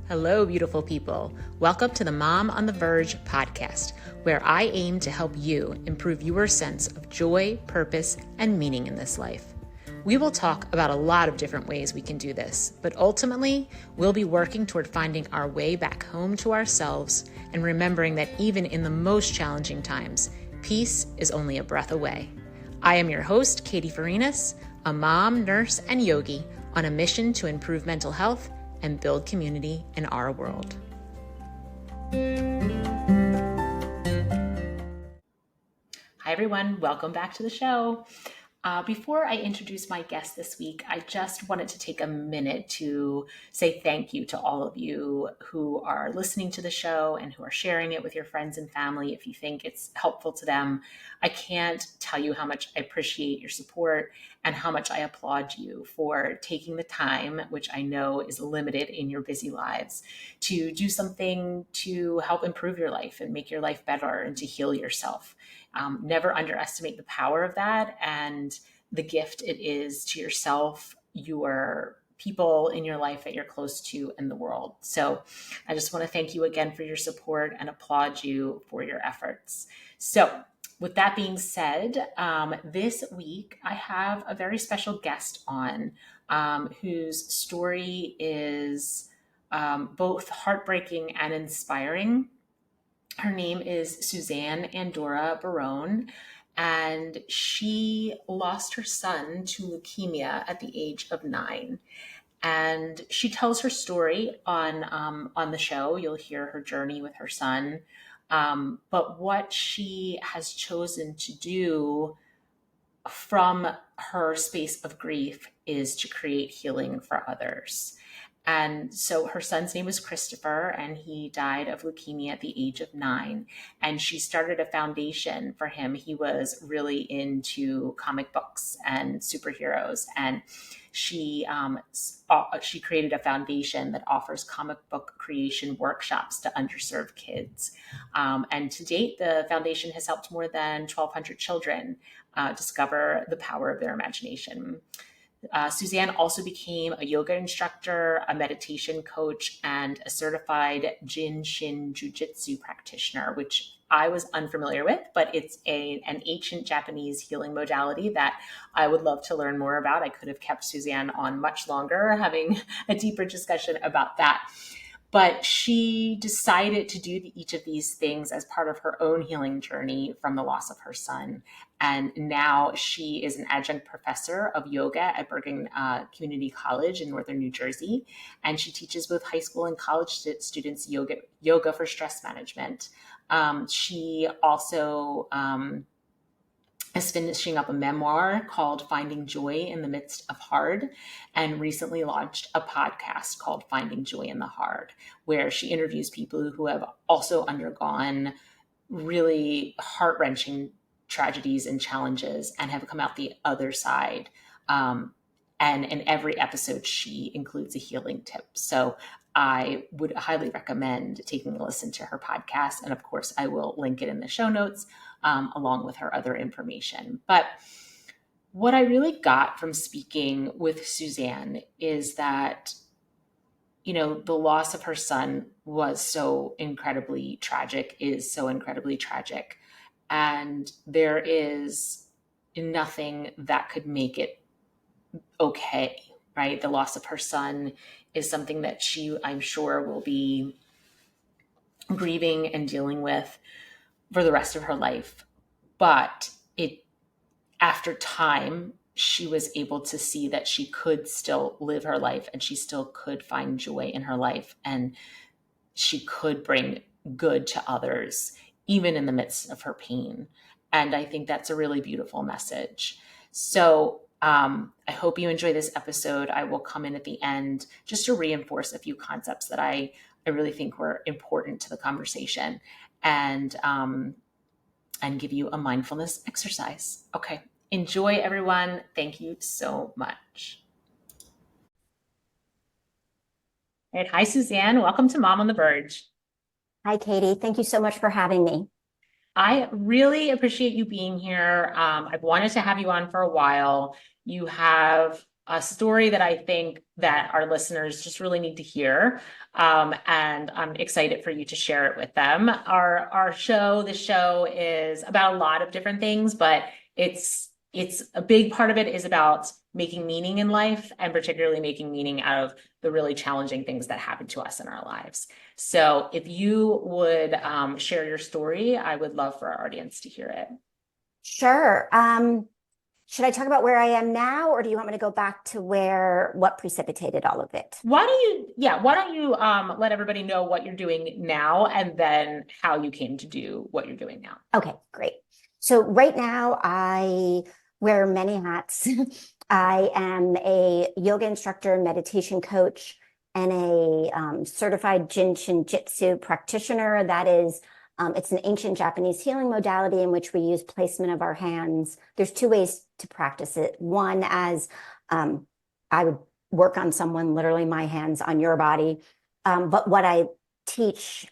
Hello, beautiful people. Welcome to the Mom on the Verge podcast, where I aim to help you improve your sense of joy, purpose, and meaning in this life. We will talk about a lot of different ways we can do this, but ultimately, we'll be working toward finding our way back home to ourselves and remembering that even in the most challenging times, peace is only a breath away. I am your host, Katie Farinas, a mom, nurse, and yogi on a mission to improve mental health and build community in our world. Hi, everyone. Welcome back to the show. Before I introduce my guest this week, I just wanted to take a minute to say thank you to all of you who are listening to the show and who are sharing it with your friends and family if you think it's helpful to them. I can't tell you how much I appreciate your support and how much I applaud you for taking the time, which I know is limited in your busy lives, to do something to help improve your life and make your life better and to heal yourself. Never underestimate the power of that and the gift it is to yourself, your people in your life that you're close to, in the world. So I just want to thank you again for your support and applaud you for your efforts. So with that being said, this week I have a very special guest on whose story is both heartbreaking and inspiring. Her name is Suzanne Andora Barron, and she lost her son to leukemia at the age of 9. And she tells her story on the show. You'll hear her journey with her son. But what she has chosen to do from her space of grief is to create healing for others. And so her son's name was Christopher, and he died of leukemia at the age of 9. And she started a foundation for him. He was really into comic books and superheroes. And she created a foundation that offers comic book creation workshops to underserved kids. And to date, the foundation has helped more than 1,200 children discover the power of their imagination. Suzanne also became a yoga instructor, a meditation coach, and a certified Jin Shin Jyutsu practitioner, which I was unfamiliar with, but it's an ancient Japanese healing modality that I would love to learn more about. I could have kept Suzanne on much longer, having a deeper discussion about that. But she decided to do each of these things as part of her own healing journey from the loss of her son. And now she is an adjunct professor of yoga at Bergen Community College in northern New Jersey. And she teaches both high school and college students yoga for stress management. She also is finishing up a memoir called Finding Joy in the Midst of Hard, and recently launched a podcast called Finding Joy in the Hard, where she interviews people who have also undergone really heart-wrenching tragedies and challenges and have come out the other side. And in every episode, she includes a healing tip. So I would highly recommend taking a listen to her podcast. And of course, I will link it in the show notes along with her other information. But what I really got from speaking with Suzanne is that, you know, the loss of her son was so incredibly tragic, is so incredibly tragic. And there is nothing that could make it okay, right? The loss of her son is something that she, I'm sure, will be grieving and dealing with for the rest of her life. But after time, she was able to see that she could still live her life and she still could find joy in her life, and she could bring good to others, even in the midst of her pain. And I think that's a really beautiful message. So I hope you enjoy this episode. I will come in at the end just to reinforce a few concepts that I really think were important to the conversation, and give you a mindfulness exercise. Okay. Enjoy, everyone. Thank you so much. All right. Hi, Suzanne. Welcome to Mom on the Verge. Hi, Katie. Thank you so much for having me. I really appreciate you being here. I've wanted to have you on for a while. You have a story that I think that our listeners just really need to hear. And I'm excited for you to share it with them. The show is about a lot of different things, but it's a big part of it is about making meaning in life, and particularly making meaning out of the really challenging things that happen to us in our lives. So if you would share your story, I would love for our audience to hear it. Sure. Should I talk about where I am now, or do you want me to go back to what precipitated all of it? Why don't you let everybody know what you're doing now, and then how you came to do what you're doing now. Okay, great. So right now I wear many hats. I am a yoga instructor, meditation coach, and a certified Jin Shin Jyutsu practitioner. That is, it's an ancient Japanese healing modality in which we use placement of our hands. There's two ways to practice it. One, as I would work on someone, literally my hands on your body. But what I teach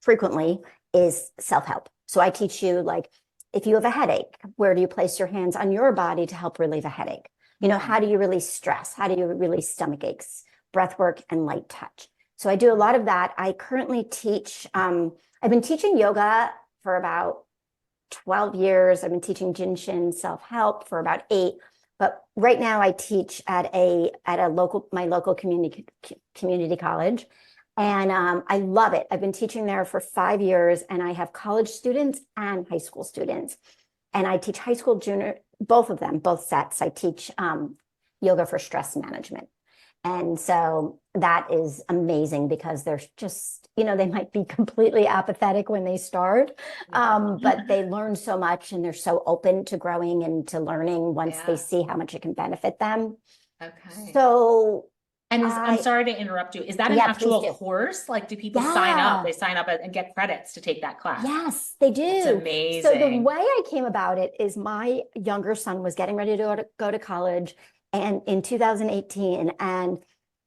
frequently is self-help. So I teach you, like, if you have a headache, where do you place your hands on your body to help relieve a headache? How do you release stress? How do you release stomach aches? Breath work and light touch. So I do a lot of that. I currently teach, I've been teaching yoga for about 12 years. I've been teaching Jin Shin self-help for about 8. But right now I teach at my local community college. And I love it. I've been teaching there for 5 years, and I have college students and high school students. And I teach high school, junior, both of them, both sets. I teach yoga for stress management. And so that is amazing, because they're just, they might be completely apathetic when they start, but they learn so much, and they're so open to growing and to learning once they see how much it can benefit them. Okay. So, and I'm sorry to interrupt you. Is that an actual course? Like, do people sign up? They sign up and get credits to take that class? Yes, they do. It's amazing. So the way I came about it is my younger son was getting ready to go to college, and in 2018, and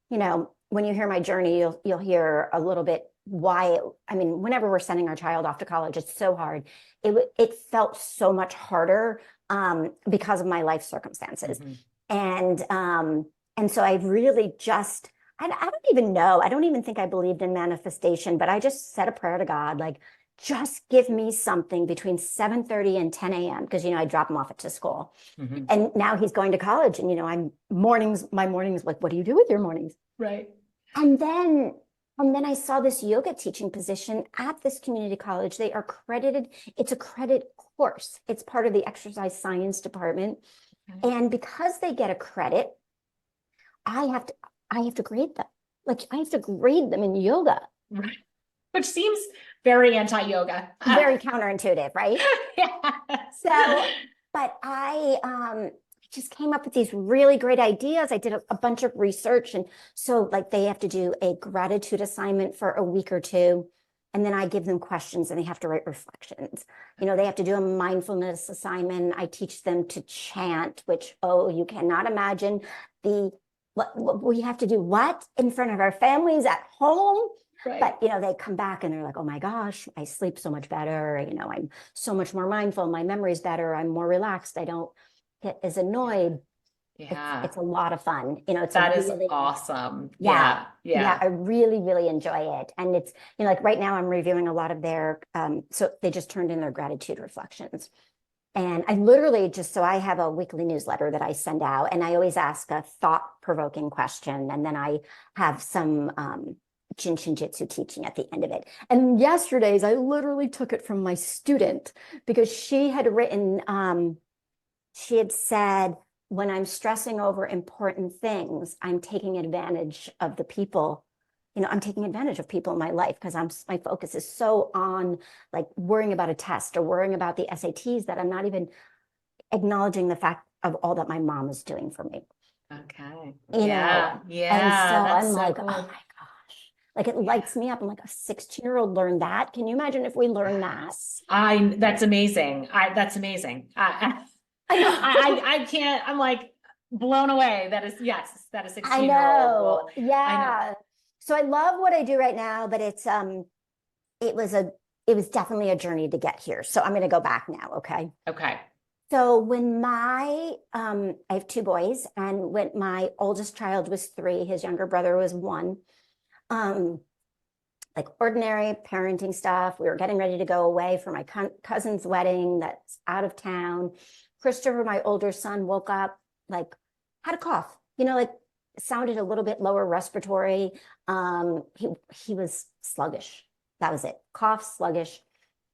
when you hear my journey, you'll hear a little bit why. Whenever we're sending our child off to college, it's so hard. It felt so much harder because of my life circumstances. Mm-hmm. And so I really just, I don't even know. I don't even think I believed in manifestation, but I just said a prayer to God, like, just give me something between 7:30 and 10 a.m. Because, I drop him off at school. Mm-hmm. And now he's going to college, and, my mornings, like, what do you do with your mornings? Right. And then I saw this yoga teaching position at this community college. They are credited. It's a credit course. It's part of the exercise science department. Okay. And because they get a credit, I have to grade them. Like, I have to grade them in yoga. Right. Which seems very anti-yoga. Very counterintuitive, right? Yeah. So, but I just came up with these really great ideas. I did a bunch of research. And so, like, they have to do a gratitude assignment for a week or two. And then I give them questions, and they have to write reflections. They have to do a mindfulness assignment. I teach them to chant, which, you cannot imagine what we have to do in front of our families at home. Right. But, they come back and they're like, oh my gosh, I sleep so much better. I'm so much more mindful. My memory's better. I'm more relaxed. I don't get as annoyed. Yeah. It's a lot of fun. That is awesome. Yeah. I really, really enjoy it. And it's, like right now I'm reviewing a lot of their, so they just turned in their gratitude reflections. And I literally so I have a weekly newsletter that I send out, and I always ask a thought-provoking question. And then I have some Jin Shin Jyutsu teaching at the end of it. And yesterday's, I literally took it from my student, because she had written, she had said, when I'm stressing over important things, I'm taking advantage of the people. I'm taking advantage of people in my life, because my focus is so on, like, worrying about a test or worrying about the SATs, that I'm not even acknowledging the fact of all that my mom is doing for me. Okay. Yeah. And so I'm like, cool. Oh my gosh, like, it lights me up. I'm like, a 16-year-old learned that. Can you imagine if we learn that? That's amazing. That's amazing. I know. I can't. I'm like blown away. That is 16-year-old. I know. Yeah. I know. So I love what I do right now, but it was definitely a journey to get here. So I'm going to go back now. Okay. Okay. So when I have two boys, and when my oldest child was 3, his younger brother was 1, um, like ordinary parenting stuff. We were getting ready to go away for my cousin's wedding that's out of town. Christopher, my older son, woke up, like, had a cough, like sounded a little bit lower respiratory. He was sluggish. That was it. Cough, sluggish.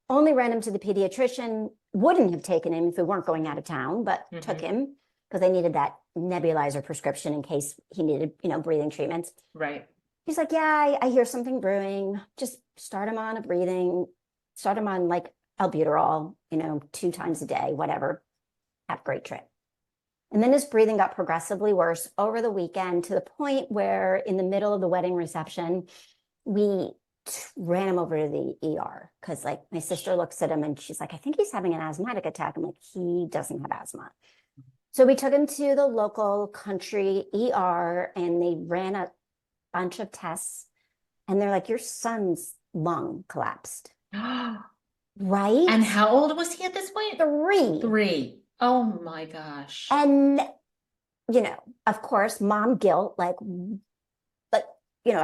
Only ran him to the pediatrician. Wouldn't have taken him if we weren't going out of town, but took him because they needed that nebulizer prescription in case he needed, breathing treatments. Right. He's like, yeah, I hear something brewing. Just start him on start him on like albuterol, 2 times a day, whatever. Have a great trip. And then his breathing got progressively worse over the weekend, to the point where in the middle of the wedding reception, we ran him over to the ER, because like my sister looks at him and she's like, I think he's having an asthmatic attack. I'm like, he doesn't have asthma. So we took him to the local country ER, and they ran a bunch of tests, and they're like, your son's lung collapsed. Right? And how old was he at this point? 3. 3. Oh my gosh. And, of course, mom guilt, like, but,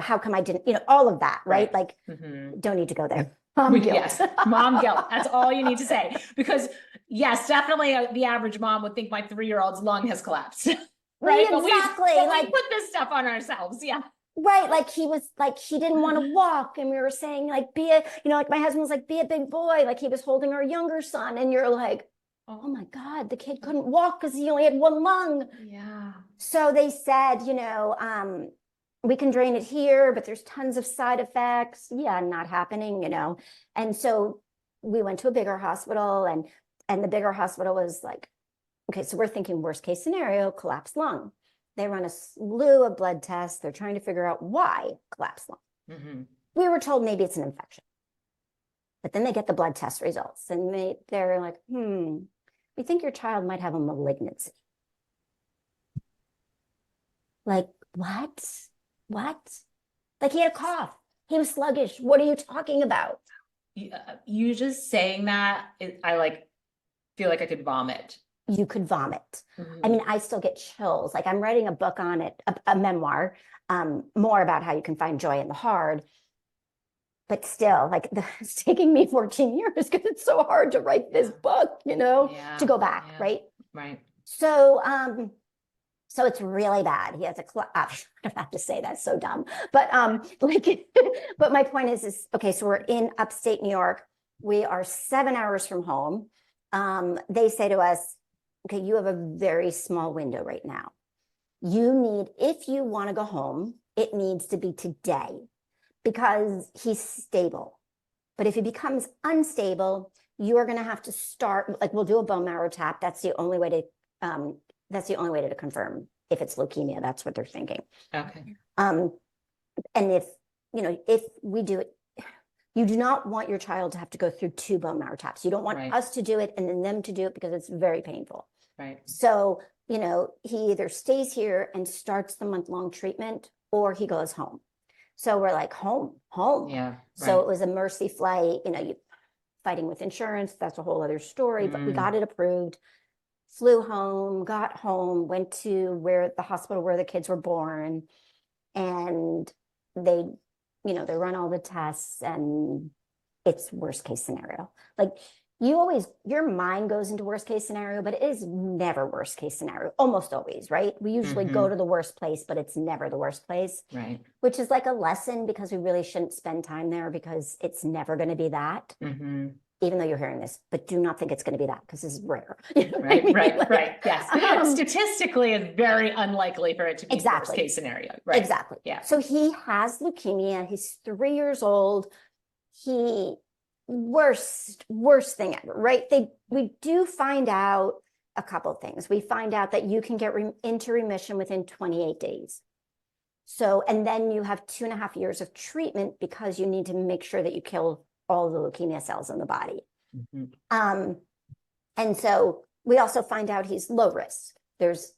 how come I didn't, all of that, right? Like, don't need to go there. Mom guilt. Yes, mom guilt. That's all you need to say. Because yes, definitely the average mom would think my 3-year-old's lung has collapsed. Right? Exactly. But we put this stuff on ourselves. Yeah. Right. Like he was like, he didn't want to walk. And we were saying like, like my husband was like, be a big boy. Like he was holding our younger son. And you're like, oh my God, the kid couldn't walk because he only had 1 lung. Yeah. So they said, we can drain it here, but there's tons of side effects. Yeah, not happening, And so we went to a bigger hospital, and the bigger hospital was like, okay, so we're thinking worst case scenario, collapsed lung. They run a slew of blood tests. They're trying to figure out why collapsed lung. We were told maybe it's an infection. But then they get the blood test results, and they're like, we think your child might have a malignancy. Like, what? Like he had a cough. He was sluggish. What are you talking about? You just saying that, I feel like I could vomit. You could vomit. I mean, I still get chills. Like I'm writing a book on it, a memoir, more about how you can find joy in the hard. But still, like it's taking me 14 years because it's so hard to write this book, to go back, right? Right. So, so it's really bad. He has I have to say that's so dumb, but but my point is okay. So we're in upstate New York. We are 7 hours from home. They say to us, okay, you have a very small window right now. If you want to go home, it needs to be today, because he's stable. But if he becomes unstable, you are going to have to start, like we'll do a bone marrow tap. That's the only way to confirm if it's leukemia. That's what they're thinking. Okay. And if we do it, you do not want your child to have to go through 2 bone marrow taps. You don't want us to do it and then them to do it, because it's very painful. Right. So, he either stays here and starts the month-long treatment, or he goes home. So we're like, home. Yeah. So it was a mercy flight, you fighting with insurance. That's a whole other story, but we got it approved, flew home, got home, went to the hospital where the kids were born, and they run all the tests, and it's worst case scenario. Like your mind goes into worst case scenario, but it is never worst case scenario, almost always, right? We usually go to the worst place, but it's never the worst place. Right. Which is like a lesson, because we really shouldn't spend time there, because it's never going to be that. Even though you're hearing this, but do not think it's going to be that, because this is rare. Right. Yes. Statistically, it's very unlikely for it to be worst case scenario. Right. Exactly. Yeah. So he has leukemia. He's 3 years old. Worst thing ever, right? We do find out a couple of things. We find out that you can get into remission within 28 days. So, and then you have 2.5 years of treatment, because you need to make sure that you kill all the leukemia cells in the body. And so we also find out he's low risk. There's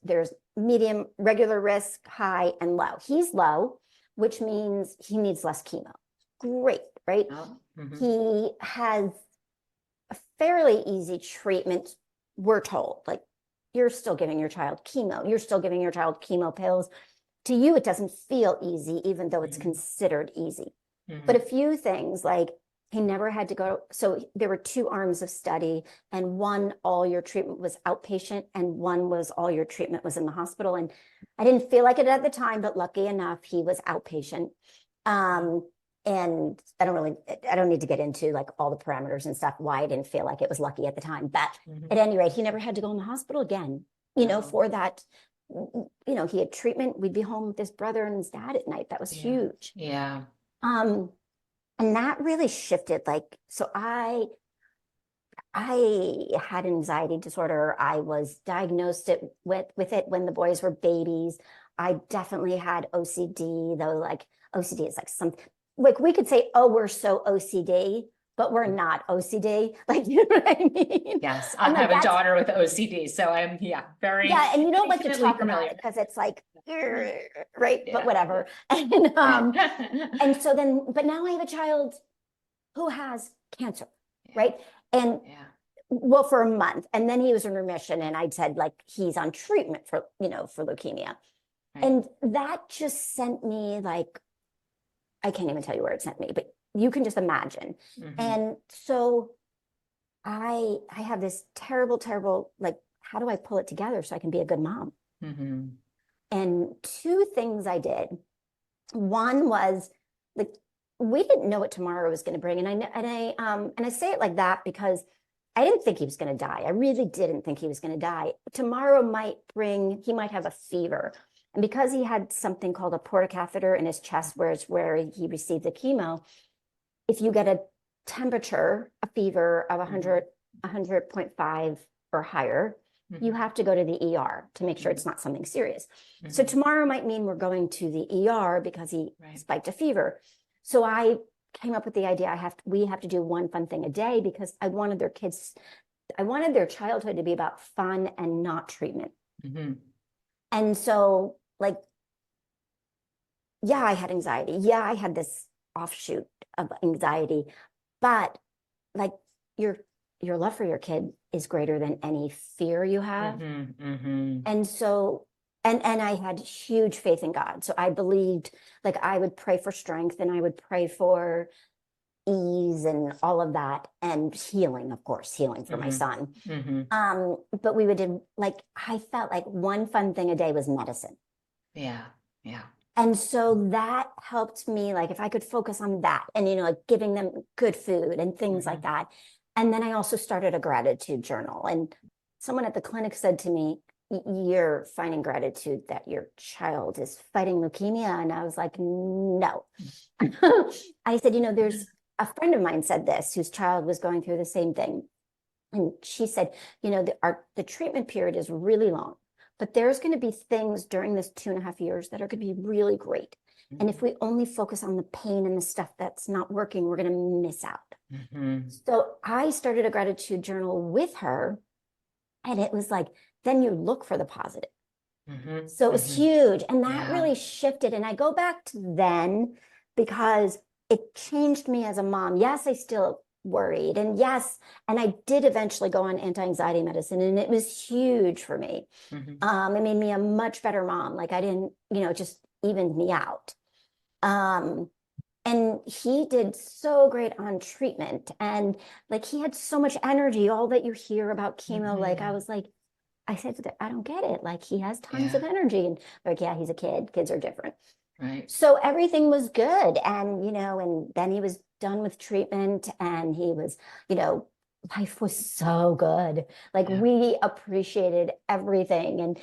medium, regular risk, high, and low. He's low, which means he needs less chemo. Great, right? He has a fairly easy treatment we're told, like, you're still giving your child chemo, you're still giving your child chemo pills. To you, it doesn't feel easy, even though it's considered easy. But a few things, like, he never had to go. So there were 2 arms of study, and one, all your treatment was outpatient, and one was all your treatment was in the hospital. And I didn't feel like it at the time, but lucky enough, he was outpatient. And I don't need to get into like all the parameters and stuff, why I didn't feel like it was lucky at the time. But at any rate, he never had to go in the hospital again, for that. He had treatment. We'd be home with his brother and his dad at night. That was huge. Yeah. And that really shifted. Like, so I had an anxiety disorder. I was diagnosed with it when the boys were babies. I definitely had OCD, though. Like, OCD is like we could say, oh, we're so OCD, but we're not OCD. Like, you know what I mean? Yes, I have a daughter with OCD, so I'm very and you don't like to talk about it because it's like, right? But whatever. And so then, but now I have a child who has cancer, right? And well, for a month, and then he was in remission, and I'd said, like, he's on treatment for leukemia. Right. And that just sent me, like, I can't even tell you where it sent me, but you can just imagine. And so I have this terrible, like, how do I pull it together so I can be a good mom? And 2 things I did. One was, like, we didn't know what tomorrow was going to bring. And I say it like that because I didn't think he was going to die. I really didn't think he was going to die. Tomorrow he might have a fever. And because he had something called a portocatheter in his chest, where he received the chemo, if you get a temperature, a fever of 100.5 or higher, you have to go to the ER to make sure it's not something serious. So tomorrow might mean we're going to the ER because he spiked a fever. So I came up with the idea, we have to do one fun thing a day, because I wanted their childhood to be about fun and not treatment. And so, like, I had anxiety. I had this offshoot of anxiety, but, like, your love for your kid is greater than any fear you have. And so, and I had huge faith in God. So I believed, like, I would pray for strength, and I would pray for ease and all of that, and healing, of course, for my son. But we would do, like, I felt like one fun thing a day was medicine. And so that helped me, like, if I could focus on that, and, like, giving them good food and things like that. And then I also started a gratitude journal. And someone at the clinic said to me, you're finding gratitude that your child is fighting leukemia. And I was like, no. I said, there's a friend of mine said this, whose child was going through the same thing. And she said, the treatment period is really long, but there's going to be things during this 2.5 years that are going to be really great. And if we only focus on the pain and the stuff that's not working, we're going to miss out. So I started a gratitude journal with her, and it was like, then you look for the positive. So it was huge. And that really shifted. And I go back to then because it changed me as a mom. Yes, I still worried. And yes, and I did eventually go on anti-anxiety medicine, and it was huge for me. It made me a much better mom. Like, I didn't, just evened me out. And he did so great on treatment. And, like, he had so much energy, all that you hear about chemo. Like, I was like, I said to them, I don't get it. Like, he has tons of energy. And like, he's a kid. Kids are different. Right. So everything was good. And, and then he was done with treatment, and he was, life was so good. Like, we appreciated everything. And,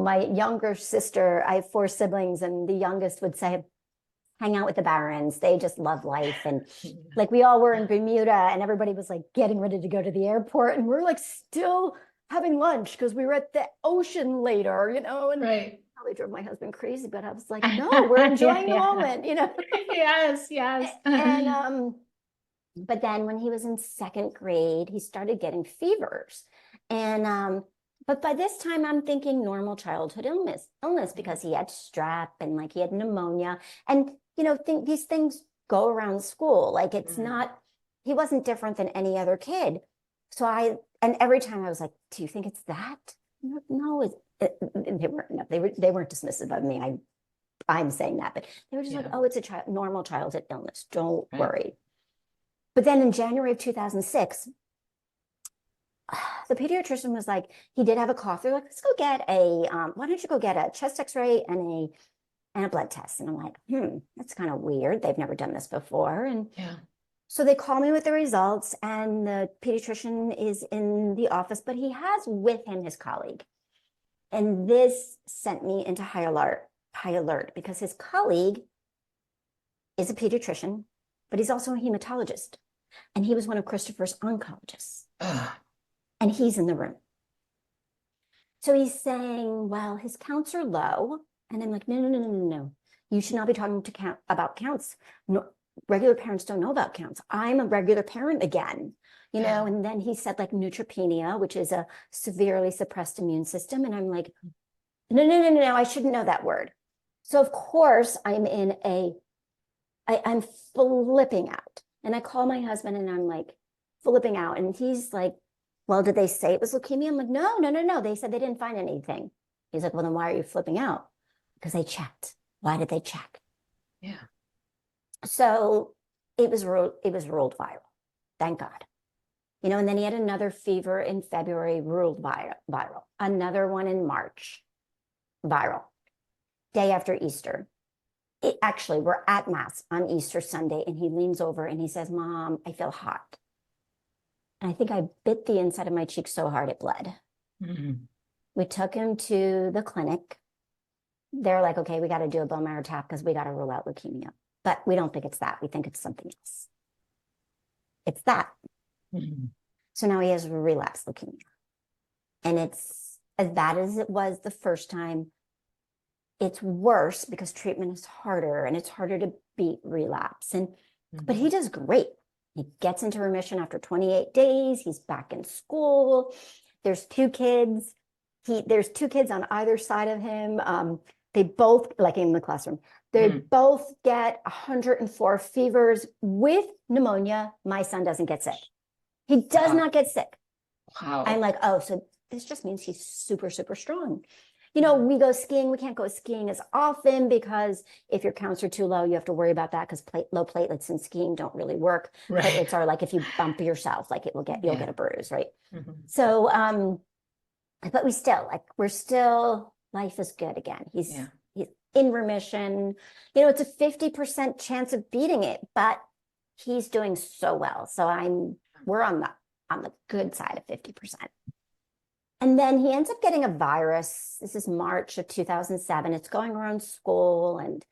my younger sister, I have 4 siblings, and the youngest would say, hang out with the Barrons. They just love life. And like, we all were in Bermuda, and everybody was like getting ready to go to the airport. And we're like still having lunch because we were at the ocean later, and probably drove my husband crazy, but I was like, no, we're enjoying the moment, Yes. And, but then when he was in 2nd grade, he started getting fevers. And, but by this time I'm thinking normal childhood illness, because he had strep, and, like, he had pneumonia, and, these things go around school. Like, it's not, he wasn't different than any other kid. So I and every time I was like, do you think it's that? No, they weren't dismissive of me. I'm saying that, but they were just like, oh, it's a normal childhood illness. Don't worry. But then in January of 2006, the pediatrician was like, he did have a cough. They're like, let's go get why don't you go get a chest x-ray and a blood test? And I'm like, that's kind of weird. They've never done this before. And so they call me with the results, and the pediatrician is in the office, but he has with him his colleague. And this sent me into high alert because his colleague is a pediatrician, but he's also a hematologist. And he was one of Christopher's oncologists. And he's in the room. So he's saying, well, his counts are low. And I'm like, no. You should not be talking about counts. No, regular parents don't know about counts. I'm a regular parent again, you know? And then he said like neutropenia, which is a severely suppressed immune system. And I'm like, no, I shouldn't know that word. So of course I'm I'm flipping out. And I call my husband and I'm like flipping out. And he's like, well, did they say it was leukemia? I'm like, no. They said they didn't find anything. He's like, well, then why are you flipping out? Because they checked. Why did they check? Yeah. So it was ruled viral. Thank God. You know, and then he had another fever in February, ruled viral. Another one in March, viral. Day after Easter. Actually, we're at Mass on Easter Sunday, and he leans over and he says, Mom, I feel hot. And I think I bit the inside of my cheek so hard it bled. We took him to the clinic. They're like, okay, we got to do a bone marrow tap because we got to rule out leukemia. But we don't think it's that. We think it's something else. It's that. So now he has relapsed leukemia. And it's as bad as it was the first time. It's worse because treatment is harder and it's harder to beat relapse. But he does great. He gets into remission after 28 days. He's back in school. There's two kids. There's two kids on either side of him. They both, like in the classroom, they both get 104 fevers with pneumonia. My son doesn't get sick. He does not get sick. Wow. I'm like, oh, so this just means he's super, super strong. You know, we go skiing. We can't go skiing as often because if your counts are too low, you have to worry about that because low platelets in skiing don't really work. Platelets are like if you bump yourself, like you'll get a bruise, right? So, but life is good again. He's in remission. You know, it's a 50% chance of beating it, but he's doing so well. So we're on the good side of 50%. And then he ends up getting a virus. This is March of 2007. It's going around school. And,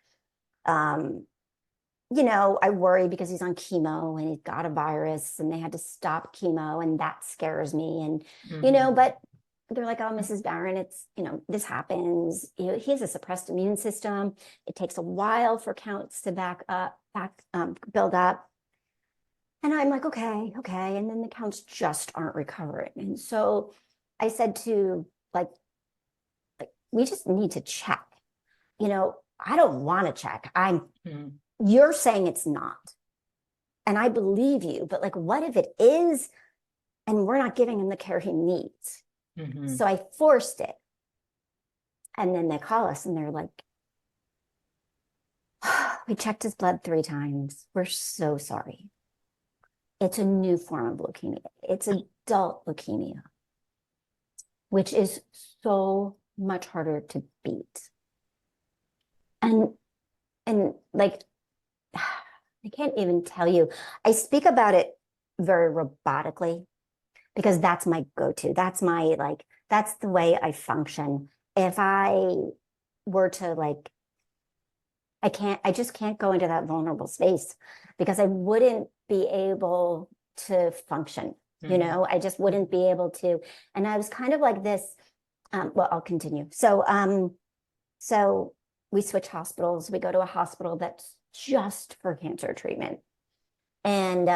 you know, I worry because he's on chemo and he's got a virus and they had to stop chemo. And that scares me. And, you know, but they're like, oh, Mrs. Barron, it's, you know, this happens. You know, he has a suppressed immune system. It takes a while for counts to build up. And I'm like, okay. And then the counts just aren't recovering. And so I said to like, we just need to check. You know, I don't want to check. You're saying it's not. And I believe you, but like, what if it is? And we're not giving him the care he needs. So I forced it. And then they call us and they're like, oh, we checked his blood 3 times. We're so sorry. It's a new form of leukemia. It's adult leukemia, which is so much harder to beat. And like, I can't even tell you. I speak about it very robotically because that's my go-to. That's the way I function. If I were to I just can't go into that vulnerable space because I wouldn't be able to function. You know, I just wouldn't be able to. And I was kind of like this. Well, I'll continue. So we switch hospitals. We go to a hospital that's just for cancer treatment. And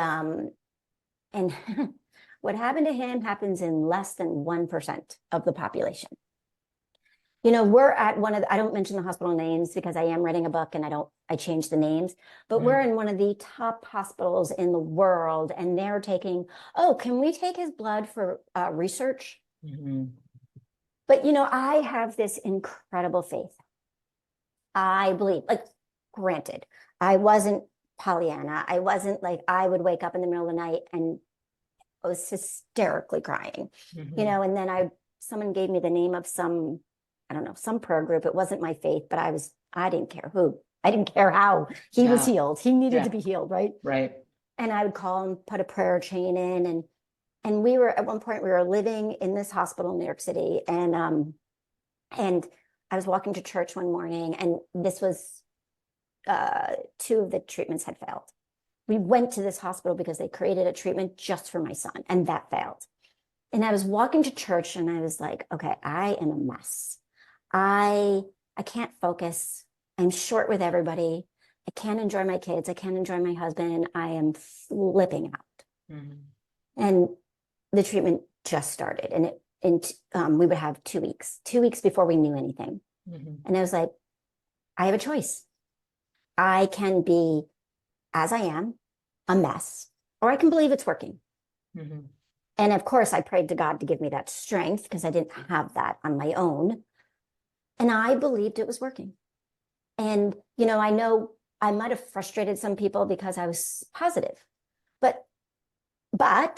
what happened to him happens in less than 1% of the population. we're at one of I don't mention the hospital names because I am writing a book and I change the names, but we're in one of the top hospitals in the world, and they're taking, oh, can we take his blood for research? But, I have this incredible faith. I believe, like, granted, I wasn't Pollyanna. I wasn't like, I would wake up in the middle of the night and I was hysterically crying, and then someone gave me the name of some, I don't know, some prayer group. It wasn't my faith, but I didn't care who, I didn't care how he was healed. He needed to be healed, right? Right. And I would call and put a prayer chain in, and we were, at one point, we were living in this hospital in New York City, and I was walking to church one morning, and this was, 2 of the treatments had failed. We went to this hospital because they created a treatment just for my son, and that failed. And I was walking to church, and I was like, okay, I am a mess. I can't focus. I'm short with everybody. I can't enjoy my kids. I can't enjoy my husband. I am flipping out. And the treatment just started, and we would have 2 weeks before we knew anything. And I was like, I have a choice. I can be as I am, a mess, or I can believe it's working. And of course, I prayed to God to give me that strength because I didn't have that on my own. And I believed it was working. And, I know I might have frustrated some people because I was positive, but I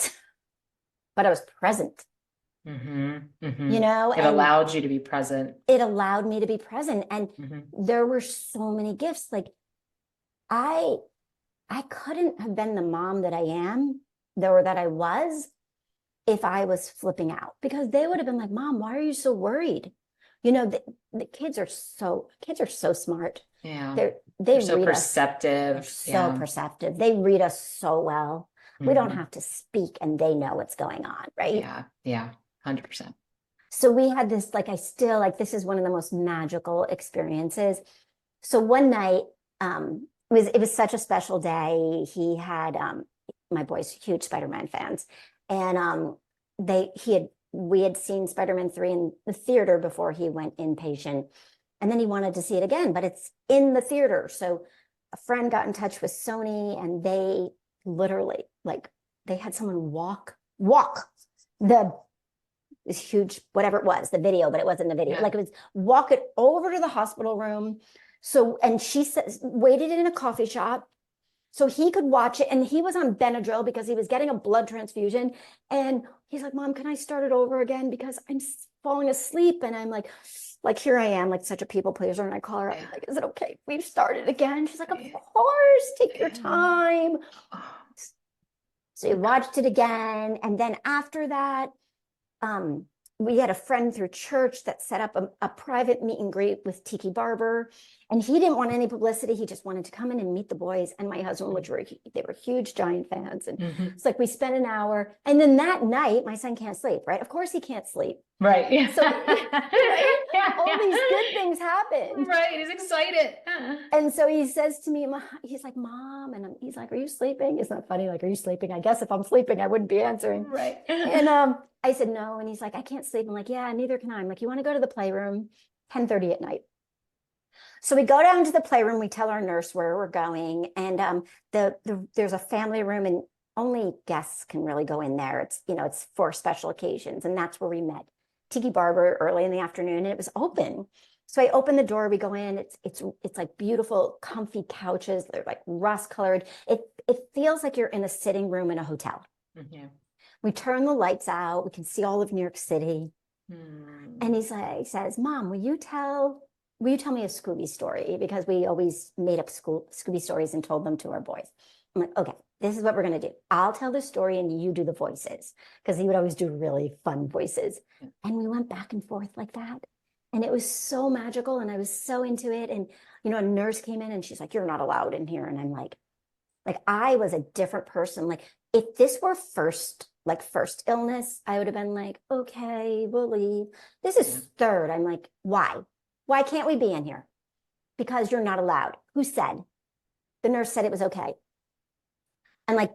was present. It allowed you to be present. It allowed me to be present. And there were so many gifts. Like, I couldn't have been the mom that I am, or that I was, if I was flipping out, because they would have been like, Mom, why are you so worried? The kids are so smart. Yeah. They're so read perceptive. Us. So perceptive. They read us so well. We don't have to speak and they know what's going on, right? Yeah. 100%. So we had this, like, this is one of the most magical experiences. So one night, it was such a special day. He had, my boys, huge Spider-Man fans. And we had seen Spider-Man 3 in the theater before he went inpatient. And then he wanted to see it again, but it's in the theater. So a friend got in touch with Sony, and they literally, like, they had someone walk this huge, whatever it was, the video, but it wasn't the video. Like, it was walk it over to the hospital room. So, and she waited in a coffee shop so he could watch it. And he was on Benadryl because he was getting a blood transfusion. And he's like, Mom, can I start it over again? Because I'm falling asleep. And I'm like, here I am, like such a people pleaser. And I call her up, like, is it okay if we've started again? She's like, of course, take your time. So we watched it again. And then after that, we had a friend through church that set up a private meet and greet with Tiki Barber, and he didn't want any publicity. He just wanted to come in and meet the boys and my husband, they were huge Giant fans. And it's like, we spent an hour, and then that night, my son can't sleep, right? Of course he can't sleep. Right. Yeah. So all these good things happen. Right. He's excited. And so he says to me, he's like, Mom, and he's like, are you sleeping? Isn't that funny? Like, are you sleeping? I guess if I'm sleeping, I wouldn't be answering. Right. And I said, no. And he's like, I can't sleep. I'm like, yeah, neither can I. I'm like, you want to go to the playroom? 10:30 at night. So we go down to the playroom. We tell our nurse where we're going. And there's a family room, and only guests can really go in there. It's for special occasions. And that's where we met Tiki Barber early in the afternoon, and it was open. So I open the door, we go in. It's like beautiful, comfy couches. They're like rust colored. It feels like you're in a sitting room in a hotel. We turn the lights out. We can see all of New York City. And he says, Mom, will you tell me a Scooby story? Because we always made up Scooby stories and told them to our boys. I'm like, okay, this is what we're going to do. I'll tell the story and you do the voices, because he would always do really fun voices. And we went back and forth like that. And it was so magical, and I was so into it. And, a nurse came in and she's like, you're not allowed in here. And I'm like I was a different person. Like, if this were first illness, I would have been like, okay, we'll leave. This is third. I'm like, why? Why can't we be in here? Because you're not allowed. Who said? The nurse said it was okay. I'm like,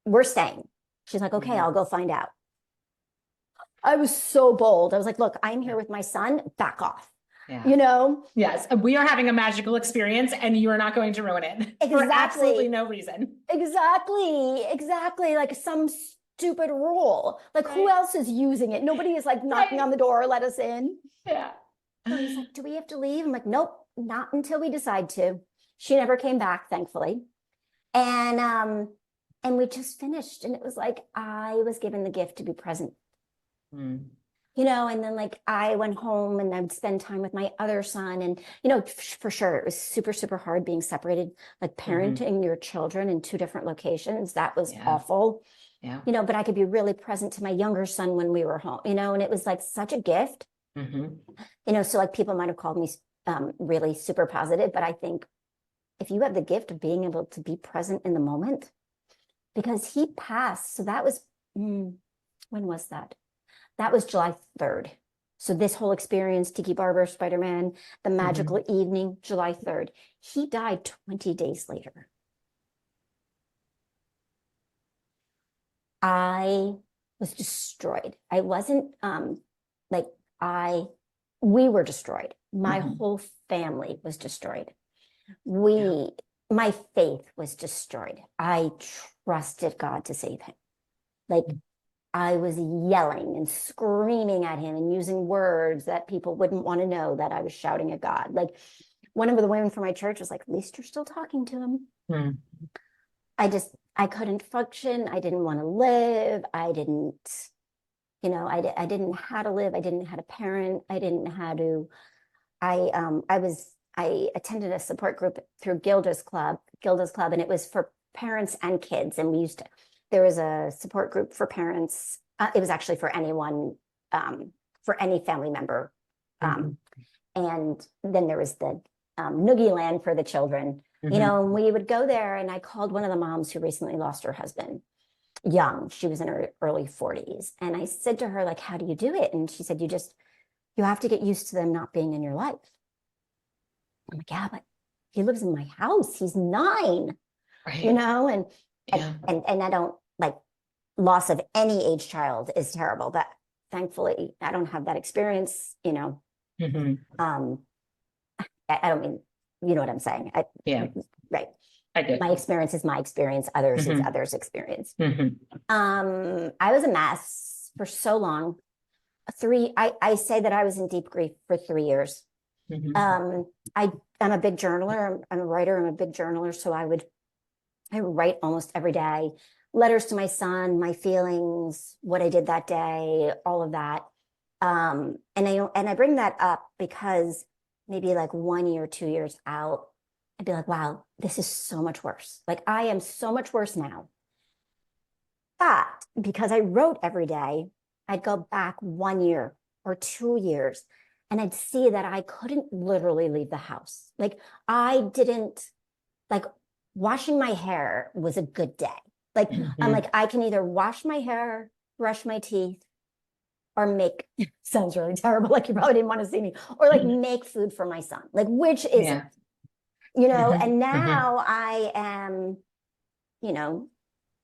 we're staying. She's like, okay, I'll go find out. I was so bold. I was like, look, I'm here with my son, back off. Yeah. You know? Yes. We are having a magical experience and you are not going to ruin it for absolutely no reason. Exactly. Like some stupid rule. Like who else is using it? Nobody is like knocking on the door, let us in. Yeah. So he's like, do we have to leave? I'm like, nope, not until we decide to. She never came back, thankfully. And we just finished. And it was like I was given the gift to be present. Mm. You know, and then like I went home and I'd spend time with my other son. And, you know, for sure, it was super, super hard being separated, like parenting your children in two different locations. That was awful. Yeah. You know, but I could be really present to my younger son when we were home, you know, and it was like such a gift. You know, so like people might have called me really super positive, but I think if you have the gift of being able to be present in the moment, because he passed. So that was, when was that? That was July 3rd. So this whole experience, Tiki Barber, Spider-Man, the magical evening, July 3rd. He died 20 days later. I was destroyed. I wasn't we were destroyed. My whole family was destroyed. My faith was destroyed. I trusted God to save him. Like I was yelling and screaming at him and using words that people wouldn't want to know that I was shouting at God. Like one of the women from my church was like, at least you're still talking to him. I couldn't function. I didn't want to live. I didn't know how to live. I didn't know how to parent. I didn't know how to, I attended a support group through Gilda's Club, and it was for parents and kids. And there was a support group for parents. It was actually for anyone, for any family member. And then there was the Noogie Land for the children, you know, and we would go there. And I called one of the moms who recently lost her husband young. She was in her early 40s. And I said to her, like, how do you do it? And she said, you have to get used to them not being in your life. I'm like, yeah, but he lives in my house. He's 9, you know, and I don't like loss of any age child is terrible, but thankfully I don't have that experience, you know. I don't mean, you know what I'm saying? Right. I did. My experience is my experience. Others is others' experience. I was a mess for so long. I say that I was in deep grief for 3 years. I'm a big journaler. I'm a writer. I'm a big journaler. So I write almost every day, letters to my son, my feelings, what I did that day, all of that. And I bring that up because maybe like 1 year, 2 years out, I'd be like, wow, this is so much worse. Like I am so much worse now. But because I wrote every day, I'd go back 1 year or 2 years and I'd see that I couldn't literally leave the house. Like I didn't, like washing my hair was a good day. Like I'm like, I can either wash my hair, brush my teeth, or make, sounds really terrible, like you probably didn't want to see me, or like make food for my son. Like which is it? You know, and now I am, you know,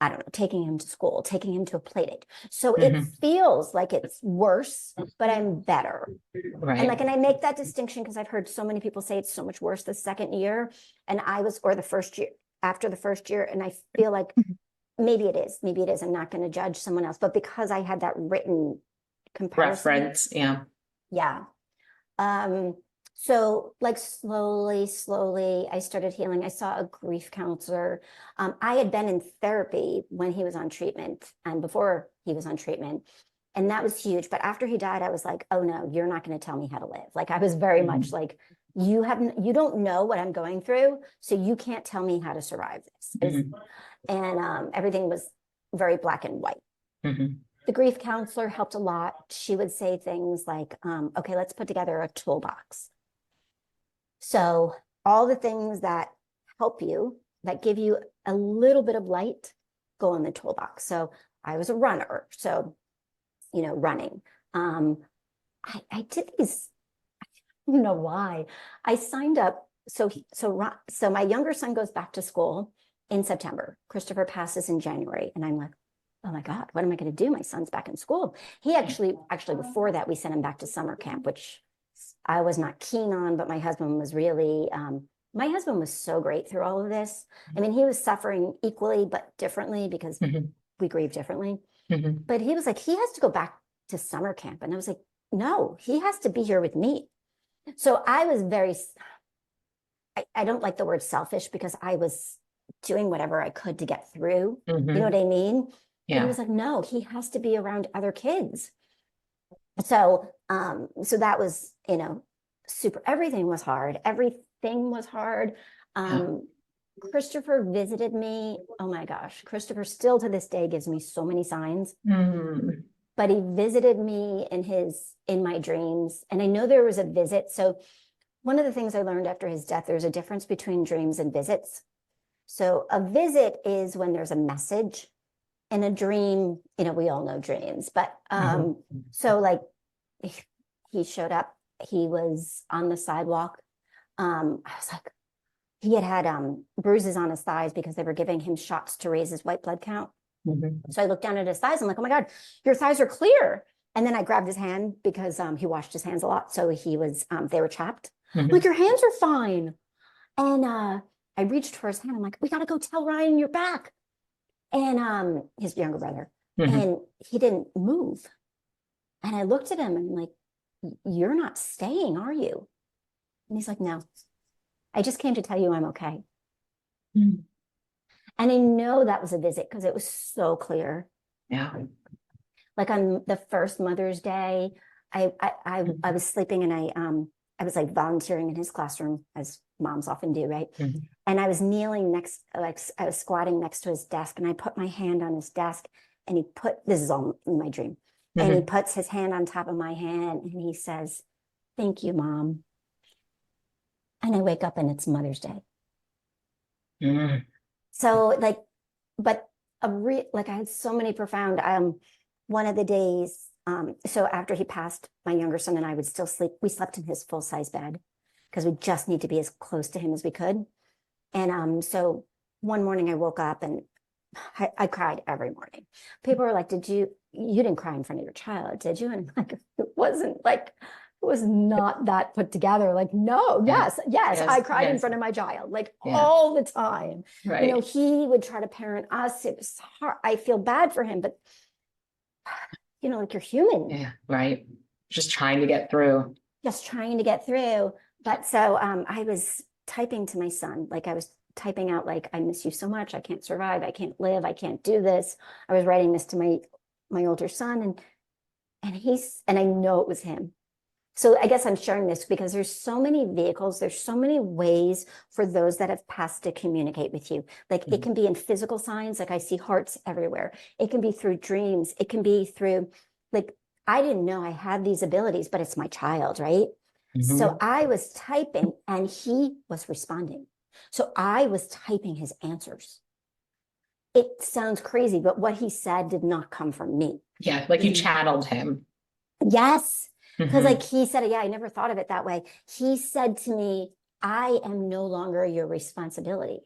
I don't know, taking him to school, taking him to a play date. So it feels like it's worse, but I'm better. Right. And I make that distinction because I've heard so many people say it's so much worse the second year. And or the first year, after the first year. And I feel like maybe it is. I'm not going to judge someone else, but because I had that written comparison. Reference, yeah. So like slowly, I started healing. I saw a grief counselor. I had been in therapy when he was on treatment and before he was on treatment. And that was huge. But after he died, I was like, oh no, you're not going to tell me how to live. Like I was very much like, you don't know what I'm going through. So you can't tell me how to survive this. And everything was very black and white. The grief counselor helped a lot. She would say things like, okay, let's put together a toolbox. So all the things that help you, that give you a little bit of light, go in the toolbox. So I was a runner. So, you know, running. I did these, I don't know why. I signed up. So my younger son goes back to school in September. Christopher passes in January. And I'm like, oh my God, what am I going to do? My son's back in school. He actually before that, we sent him back to summer camp, which I was not keen on, but my husband was really, my husband was so great through all of this. I mean, he was suffering equally, but differently because we grieve differently. But he was like, he has to go back to summer camp. And I was like, no, he has to be here with me. So I was very, I don't like the word selfish because I was doing whatever I could to get through. You know what I mean? Yeah. But he was like, no, he has to be around other kids. So, so that was, you know, super, everything was hard. Everything was hard. Christopher visited me. Oh my gosh. Christopher still to this day gives me so many signs, but he visited me in my dreams. And I know there was a visit. So one of the things I learned after his death, there's a difference between dreams and visits. So a visit is when there's a message, and a dream, you know, we all know dreams, but, so like he showed up, he was on the sidewalk. I was like, he had bruises on his thighs because they were giving him shots to raise his white blood count. So I looked down at his thighs. I'm like, oh my God, your thighs are clear. And then I grabbed his hand because he washed his hands a lot. So he was, they were chapped. Like, your hands are fine. And I reached for his hand. I'm like, we got to go tell Ryan you're back. And his younger brother. And he didn't move. And I looked at him and I'm like, you're not staying, are you? And he's like, no, I just came to tell you I'm okay. And I know that was a visit because it was so clear. Yeah. Like on the first Mother's Day, I was sleeping and I was like volunteering in his classroom, as moms often do, right? And I was kneeling next, like I was squatting next to his desk, and I put my hand on his desk, and this is all in my dream, and he puts his hand on top of my hand, and he says, thank you, Mom. And I wake up and it's Mother's Day. So like, but like I had so many profound, one of the days, so after he passed, my younger son and I would still sleep. We slept in his full-size bed because we just need to be as close to him as we could. And so one morning I woke up and I cried every morning. People were like, you didn't cry in front of your child, did you? And like, it was not that put together. Like, no, yes, I cried in front of my child, like all the time. Right. You know, he would try to parent us. It was hard. I feel bad for him, but you know, like, you're human. Yeah, right. Just trying to get through. But so I was typing to my son, like I was typing out, like, I miss you so much. I can't survive. I can't live. I can't do this. I was writing this to my older son, and I know it was him. So I guess I'm sharing this because there's so many vehicles, there's so many ways for those that have passed to communicate with you. Like it can be in physical signs, like I see hearts everywhere. It can be through dreams. It can be through, like, I didn't know I had these abilities, but it's my child, right? So I was typing and he was responding. So I was typing his answers. It sounds crazy, but what he said did not come from me. Yeah, like you channeled him. Yes. Because like he said, yeah, I never thought of it that way. He said to me, I am no longer your responsibility.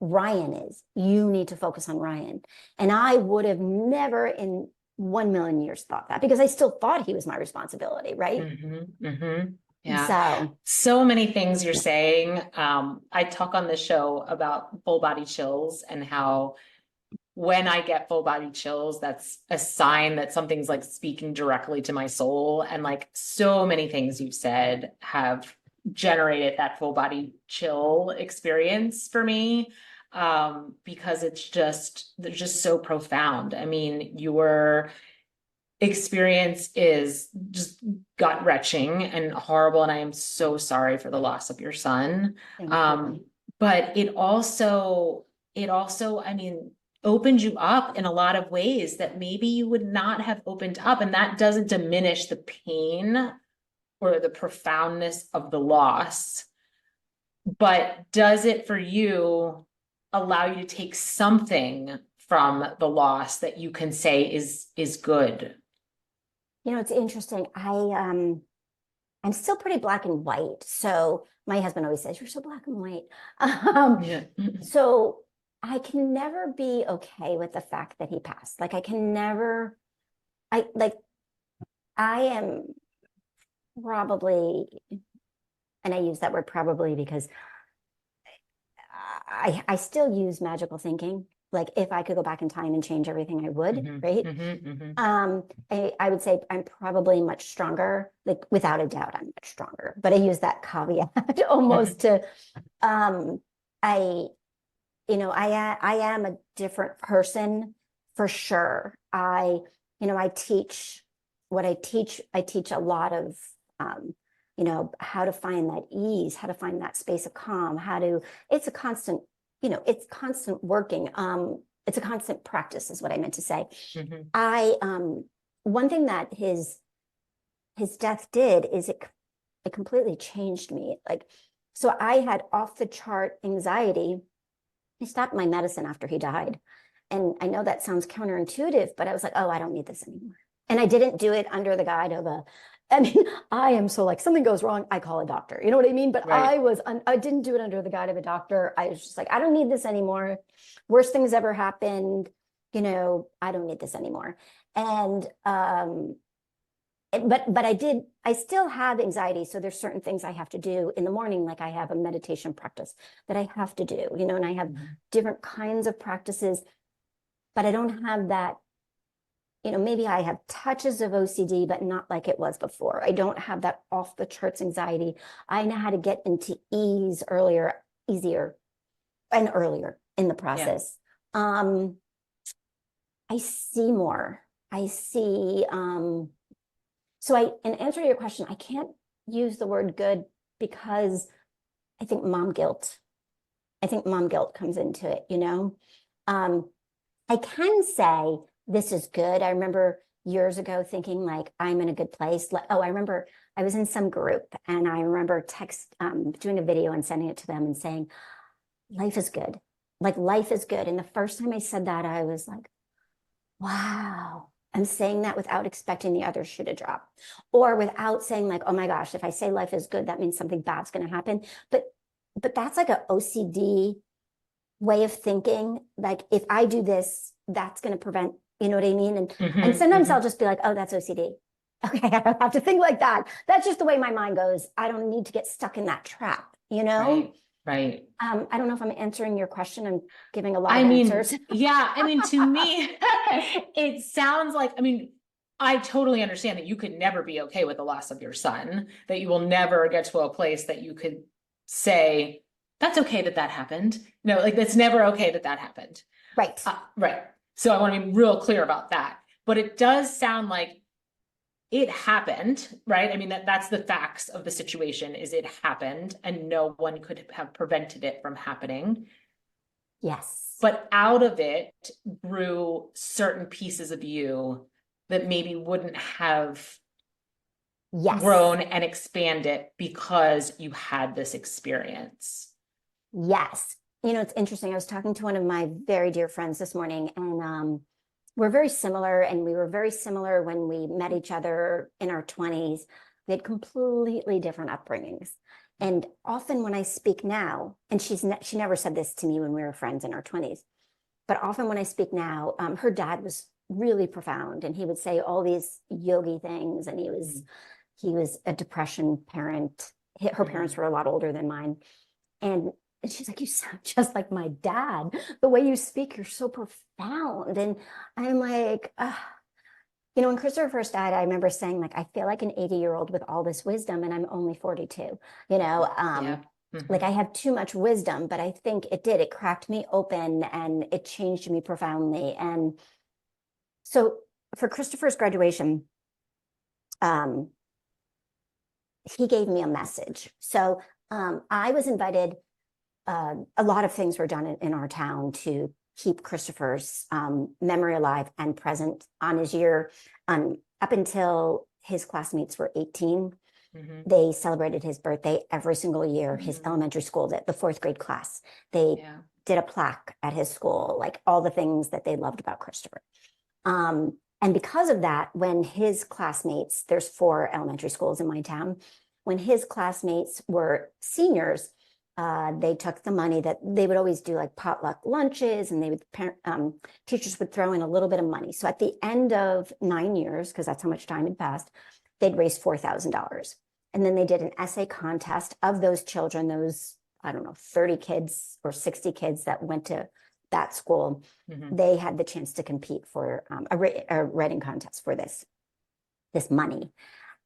Ryan is. You need to focus on Ryan. And I would have never in 1,000,000 years thought that, because I still thought he was my responsibility, right? Yeah. So many things you're saying. I talk on this show about full body chills and how when I get full body chills, that's a sign that something's like speaking directly to my soul. And like so many things you've said have generated that full body chill experience for me. Because they're just so profound. I mean, your experience is just gut-wrenching and horrible. And I am so sorry for the loss of your son. But it also, I mean, opened you up in a lot of ways that maybe you would not have opened up. And that doesn't diminish the pain or the profoundness of the loss, but does it for you allow you to take something from the loss that you can say is good? You know, it's interesting. I'm still pretty black and white. So my husband always says, you're so black and white. So I can never be okay with the fact that he passed. Like I can never, I like, I am probably, and I use that word probably because I still use magical thinking. Like if I could go back in time and change everything, I would, Mm-hmm, right? mm-hmm, mm-hmm. I would say I'm probably much stronger, like without a doubt, I'm much stronger. But I use that caveat almost to, um, I, I am a different person for sure. I teach what I teach a lot of, um, how to find that ease, how to find that space of calm, it's a constant, it's constant working. It's a constant practice is what I meant to say. Mm-hmm. One thing that his death did is it completely changed me. Like, so I had off the chart anxiety. I stopped my medicine after he died. And I know that sounds counterintuitive, but I was like, oh, I don't need this anymore. And I didn't do it under the guide of I mean, I am so like something goes wrong, I call a doctor. You know what I mean? But Right. I didn't do it under the guide of a doctor. I was just like, I don't need this anymore. Worst things ever happened. I don't need this anymore. And but I still have anxiety. So there's certain things I have to do in the morning. Like I have a meditation practice that I have to do, and I have different kinds of practices, but I don't have that, maybe I have touches of OCD, but not like it was before. I don't have that off the charts anxiety. I know how to get into easier and earlier in the process. Yeah. I see more. I see, in answer to your question, I can't use the word good because I think mom guilt comes into it, I can say this is good. I remember years ago thinking like I'm in a good place. I remember I was in some group and I remember doing a video and sending it to them and saying, life is good. Like life is good. And the first time I said that, I was like, wow. I'm saying that without expecting the other shoe to drop or without saying like, oh my gosh, if I say life is good, that means something bad's going to happen. But that's like an OCD way of thinking. Like if I do this, that's going to prevent, you know what I mean? And sometimes I'll just be like, oh, that's OCD. Okay, I don't have to think like that. That's just the way my mind goes. I don't need to get stuck in that trap, Right. I don't know if I'm answering your question. I'm giving a lot of answers. Yeah. To me, it sounds like, I totally understand that you could never be okay with the loss of your son, that you will never get to a place that you could say, that's okay that happened. No, like that's never okay that happened. Right. Right. So I want to be real clear about that. But it does sound like it happened, right? That's the facts of the situation is it happened and no one could have prevented it from happening. Yes. But out of it grew certain pieces of you that maybe wouldn't have grown and expanded because you had this experience. Yes. It's interesting. I was talking to one of my very dear friends this morning, and we're very similar, and we were very similar when we met each other in our 20s. We had completely different upbringings. And often when I speak now, and she never said this to me when we were friends in our 20s, but often when I speak now, her dad was really profound, and he would say all these yogi things, and he was a depression parent. Her parents were a lot older than mine. And she's like, you sound just like my dad. The way you speak, you're so profound. And I'm like, when Christopher first died, I remember saying, like, I feel like an 80-year-old with all this wisdom, and I'm only 42. Like I have too much wisdom, but I think it cracked me open and it changed me profoundly. And so for Christopher's graduation, he gave me a message. So I was invited. A lot of things were done in our town to keep Christopher's memory alive and present on his year. Up until his classmates were 18, they celebrated his birthday every single year. His elementary school, the fourth grade class, they did a plaque at his school, like all the things that they loved about Christopher. And because of that, when his classmates, there's 4 elementary schools in my town, when his classmates were seniors, They took the money that they would always do like potluck lunches, and they would teachers would throw in a little bit of money. So at the end of 9 years, because that's how much time had passed, they'd raised $4,000. And then they did an essay contest of those children, those, I don't know, 30 kids or 60 kids that went to that school. Mm-hmm. They had the chance to compete for a writing contest for this money.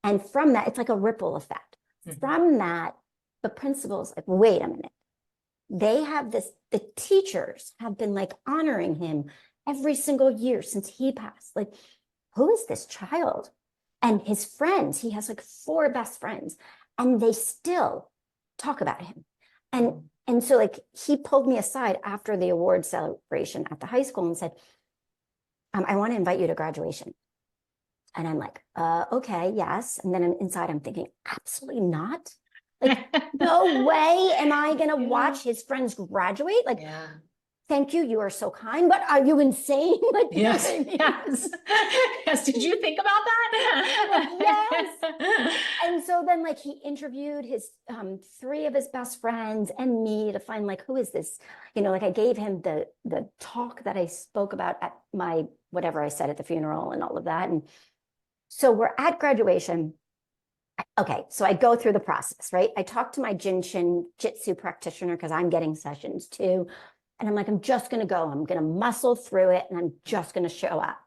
And from that, it's like a ripple effect. Mm-hmm. From that, the principal's like, wait a minute. They have this, the teachers have been like honoring him every single year since he passed. Like, who is this child? And his friends, he has like 4 best friends, and they still talk about him. And so like he pulled me aside after the award celebration at the high school and said, I want to invite you to graduation. And I'm like, okay, yes. And then inside I'm thinking, absolutely not. Like, no way am I going to watch his friends graduate. Like, thank you. You are so kind, but are you insane? Like, yes, yes, yes. Did you think about that? Yes. And so then like he interviewed his 3 of his best friends and me to find like, who is this? You know, like I gave him the talk that I spoke about at my, whatever I said at the funeral and all of that. And so we're at graduation. Okay, so I go through the process, right? I talk to my Jin Shin Jyutsu practitioner because I'm getting sessions too. And I'm like, I'm just going to go. I'm going to muscle through it and I'm just going to show up.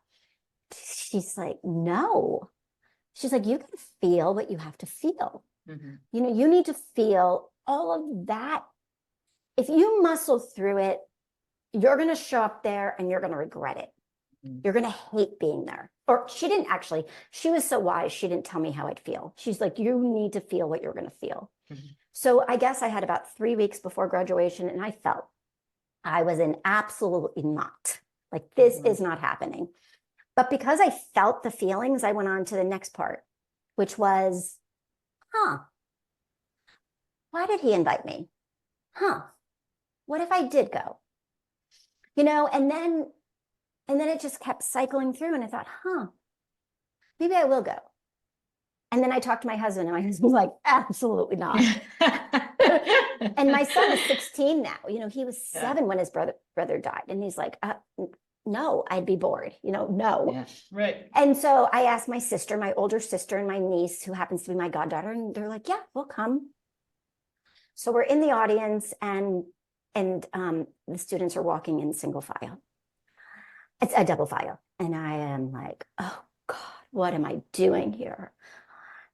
She's like, no. She's like, you can feel what you have to feel. Mm-hmm. You know, you need to feel all of that. If you muscle through it, you're going to show up there and you're going to regret it. Mm-hmm. You're going to hate being there. Or she didn't actually, she was so wise, she didn't tell me how I'd feel. She's like, you need to feel what you're going to feel. Mm-hmm. So I guess I had about 3 weeks before graduation and I felt I was in absolutely not. Like, this is not happening. But because I felt the feelings, I went on to the next part, which was, why did he invite me? What if I did go? You know, and then it just kept cycling through and I thought, maybe I will go. And then I talked to my husband and my husband was like, absolutely not. And my son is 16 now. You know, he was 7 when his brother died. And he's like, no, I'd be bored. You know, no. Yeah, right. And so I asked my sister, my older sister, and my niece, who happens to be my goddaughter, and they're like, yeah, we'll come. So we're in the audience and the students are walking in single file. It's a double file. And I am like, oh God, what am I doing here?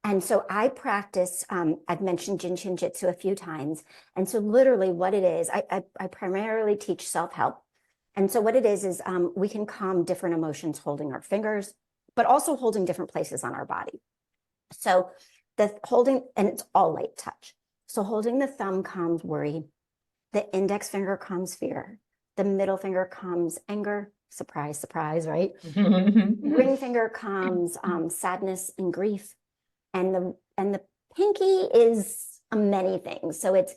And so I practice, I've mentioned Jin Shin Jyutsu a few times. And so literally what it is, I primarily teach self-help. And so what it is we can calm different emotions holding our fingers, but also holding different places on our body. So the holding, and it's all light touch. So holding the thumb calms worry. The index finger calms fear. The middle finger calms anger. Surprise, surprise, right? Ring finger calms sadness and grief. And the pinky is many things. So it's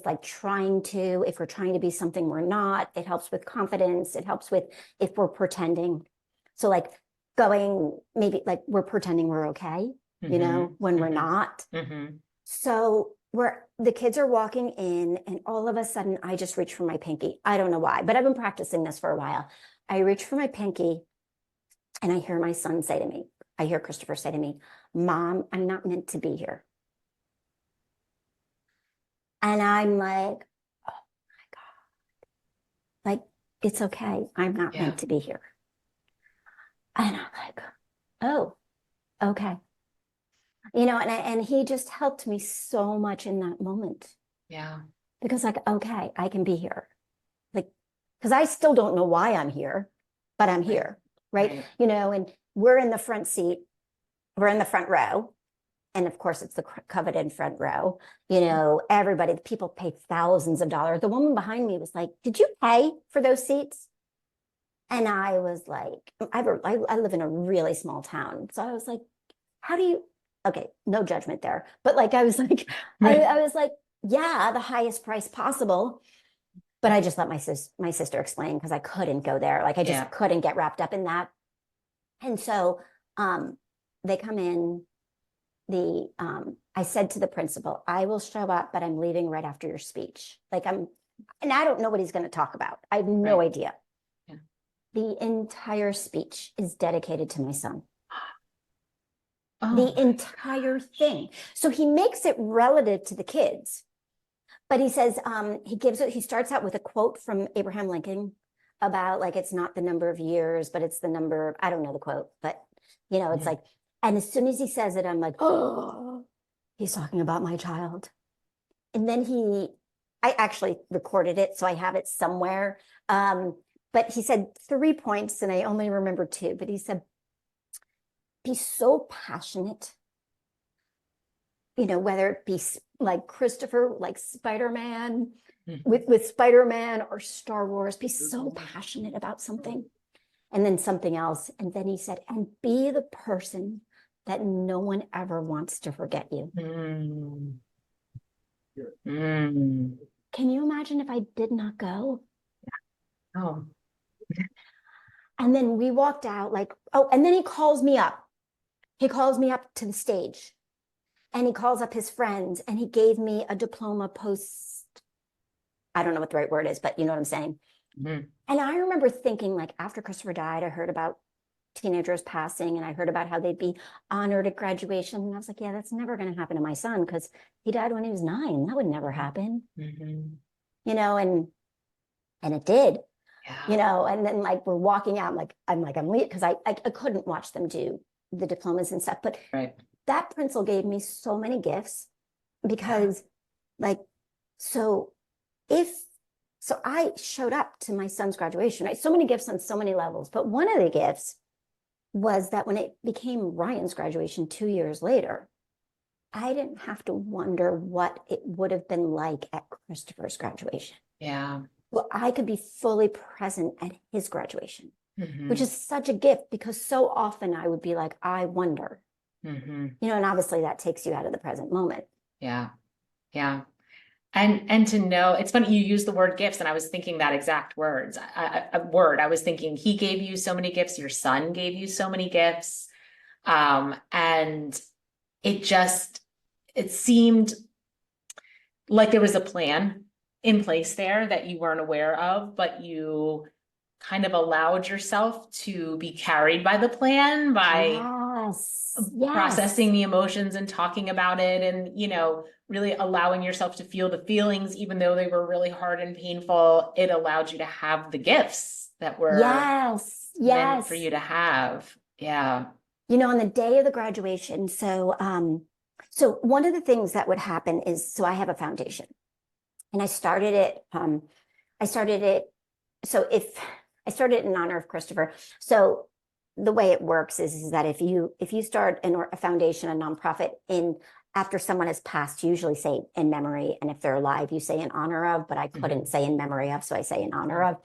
like if we're trying to be something we're not, it helps with confidence. It helps with if we're pretending. So like going, maybe like we're pretending we're okay, you know, when we're not. So the kids are walking in and all of a sudden I just reach for my pinky. I don't know why, but I've been practicing this for a while. I reach for my pinky and I hear my son say to me, I hear Christopher say to me, Mom, I'm not meant to be here. And I'm like, oh my God. Like, it's okay. I'm not meant to be here. And I'm like, oh, okay. You know, and he just helped me so much in that moment. Yeah. Because like, okay, I can be here. Like, because I still don't know why I'm here, but I'm here, right? You know, and we're in the front seat. We're in the front row. And of course, it's the coveted front row. You know, everybody, the people pay thousands of dollars. The woman behind me was like, did you pay for those seats? And I was like, I live in a really small town. So I was like, how do you, okay, no judgment there. But like, I was like, I was like, yeah, the highest price possible. But I just let my sister explain because I couldn't go there. Like I just couldn't get wrapped up in that. And so they come in, the I said to the principal, I will show up, but I'm leaving right after your speech. And I don't know what he's going to talk about. I have no idea. Yeah. The entire speech is dedicated to my son. Oh The entire thing. So he makes it relative to the kids. But he says, he starts out with a quote from Abraham Lincoln about like, it's not the number of years, but it's the number, I don't know the quote, but it's like, and as soon as he says it, I'm like, oh, he's talking about my child. And then I actually recorded it, so I have it somewhere. But he said 3 points, and I only remember 2, but he said, be so passionate, whether it be like Christopher, like Spider-Man, with Spider-Man or Star Wars, be so passionate about something. And then something else. And then he said, and be the person that no one ever wants to forget you. Can you imagine if I did not go? Oh. And then we walked out and then he calls me up. He calls me up to the stage, and he calls up his friends, and he gave me a diploma post. I don't know what the right word is, but you know what I'm saying? And I remember thinking, like, after Christopher died, I heard about teenagers passing, and I heard about how they'd be honored at graduation. And I was like, yeah, that's never going to happen to my son, because he died when he was 9. That would never happen. And it did. Yeah. And then like we're walking out, I'm late because I couldn't watch them do the diplomas and stuff. But that principal gave me so many gifts because so I showed up to my son's graduation, right? So many gifts on so many levels. But one of the gifts was that when it became Ryan's graduation 2 years later, I didn't have to wonder what it would have been like at Christopher's graduation. Yeah. Well, I could be fully present at his graduation, which is such a gift, because so often I would be like, I wonder, and obviously that takes you out of the present moment. Yeah. Yeah. And to know, it's funny, you use the word gifts, and I was thinking that exact words, I was thinking, he gave you so many gifts, your son gave you so many gifts. And it seemed like there was a plan in place there that you weren't aware of, but you kind of allowed yourself to be carried by the plan, by processing the emotions and talking about it, and really allowing yourself to feel the feelings, even though they were really hard and painful. It allowed you to have the gifts that were meant for you to have. Yeah. On the day of the graduation, so one of the things that would happen is, so I have a foundation, and I started it in honor of Christopher. So the way it works is that if you start a foundation, a nonprofit, after someone has passed, you usually say in memory, and if they're alive, you say in honor of, but I couldn't say in memory of, so I say in honor of.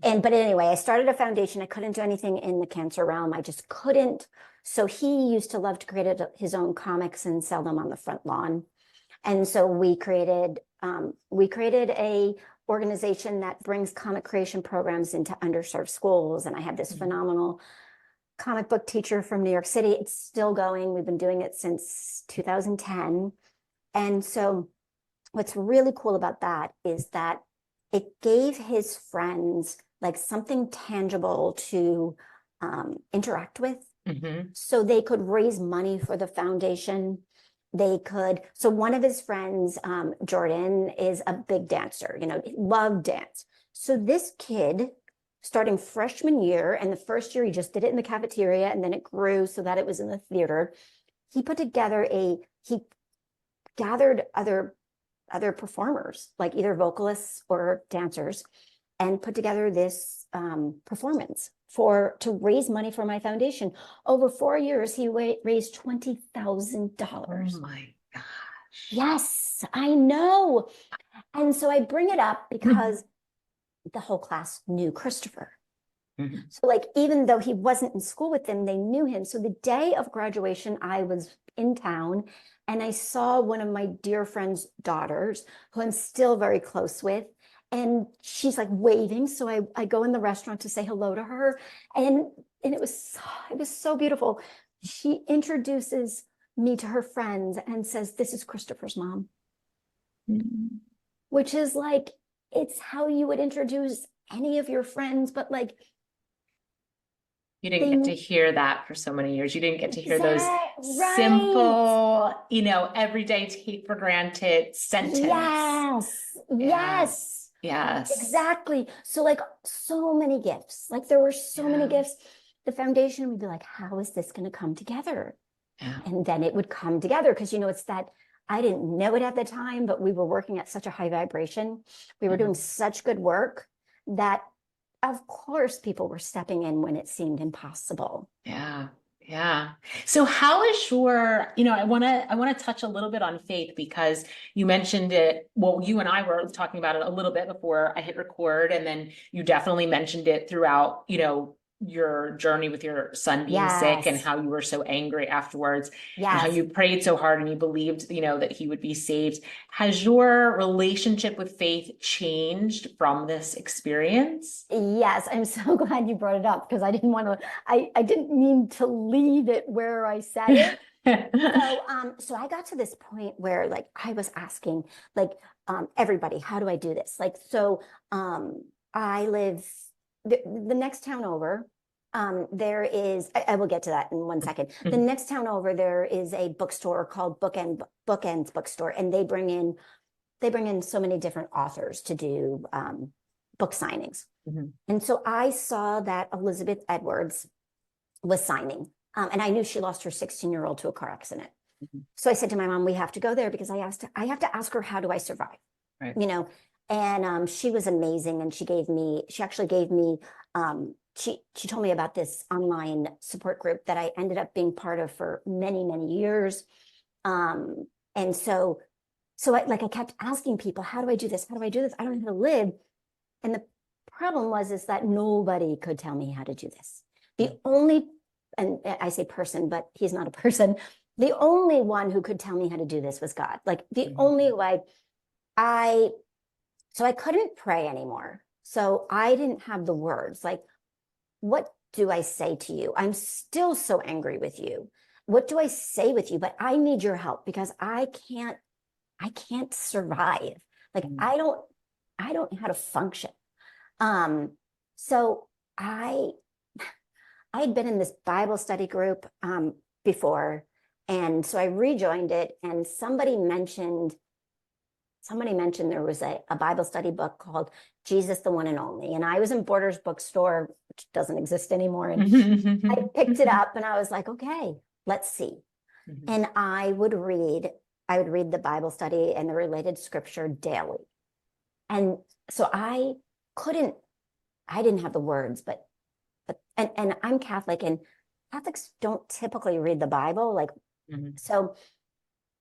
But anyway, I started a foundation. I couldn't do anything in the cancer realm. I just couldn't. So he used to love to create his own comics and sell them on the front lawn. And so we created a organization that brings comic creation programs into underserved schools. And I have this phenomenal comic book teacher from New York City. It's still going. We've been doing it since 2010. And so what's really cool about that is that it gave his friends like something tangible to interact with. So they could raise money for the foundation. So one of his friends, Jordan, is a big dancer, loved dance. So this kid, starting freshman year, and the first year he just did it in the cafeteria, and then it grew so that it was in the theater. He gathered other performers, like either vocalists or dancers, and put together this performance to raise money for my foundation. Over 4 years, he raised $20,000. Oh my gosh. Yes, I know. And so I bring it up because the whole class knew Christopher. So like, even though he wasn't in school with them, they knew him. So the day of graduation, I was in town, and I saw one of my dear friend's daughters, who I'm still very close with, and she's like waving. So I go in the restaurant to say hello to her, and it was so beautiful. She introduces me to her friends and says, "This is Christopher's mom," Mm-hmm. which is like, it's how you would introduce any of your friends, but like, You didn't they get to hear that for so many years. You didn't get to hear those right. simple, everyday take for granted sentence. Yes, Yeah. yes, Yes. exactly. So like so many gifts, like there were so many Yeah. gifts. The foundation would be like, how is this going to come together? Yeah. And then it would come together because, it's that I didn't know it at the time, but we were working at such a high vibration. We were doing such good work that, of course, people were stepping in when it seemed impossible. Yeah. Yeah. So how is your, I want to touch a little bit on faith because you mentioned it. Well, you and I were talking about it a little bit before I hit record, and then you definitely mentioned it throughout, your journey with your son being sick and Yes, how you were so angry afterwards and how yes. you prayed so hard and you believed, that he would be saved. Has your relationship with faith changed from this experience? Yes, I'm so glad you brought it up because I didn't want to, I didn't mean to leave it where I said it. So I got to this point where like I was asking like everybody, how do I do this? Like, so I live the next town over. There is, I will get to that in 1 second. The next town over, there is a bookstore called Bookends Bookstore, and they bring in so many different authors to do book signings. And so I saw that Elizabeth Edwards was signing. And I knew she lost her 16-year-old to a car accident. So I said to my mom, we have to go there because I have to ask her, how do I survive? Right. And she was amazing. And she actually gave me, she told me about this online support group that I ended up being part of for many, many years. And so I kept asking people, how do I do this? How do I do this? I don't know how to live. And the problem is that nobody could tell me how to do this. The only, and I say person, but he's not a person. The only one who could tell me how to do this was God. Like the only way so I couldn't pray anymore. So I didn't have the words. Like, what do I say to you? I'm still so angry with you. What do I say with you? But I need your help because I can't survive. Like I don't know how to function. So I had been in this Bible study group before, and so I rejoined it, and somebody mentioned there was a Bible study book called Jesus the One and Only, and I was in Borders bookstore, which doesn't exist anymore, and I picked it up, and I was like, okay, let's see. And I would read the Bible study and the related scripture daily, and so I didn't have the words, but I'm Catholic, and Catholics don't typically read the Bible, like so.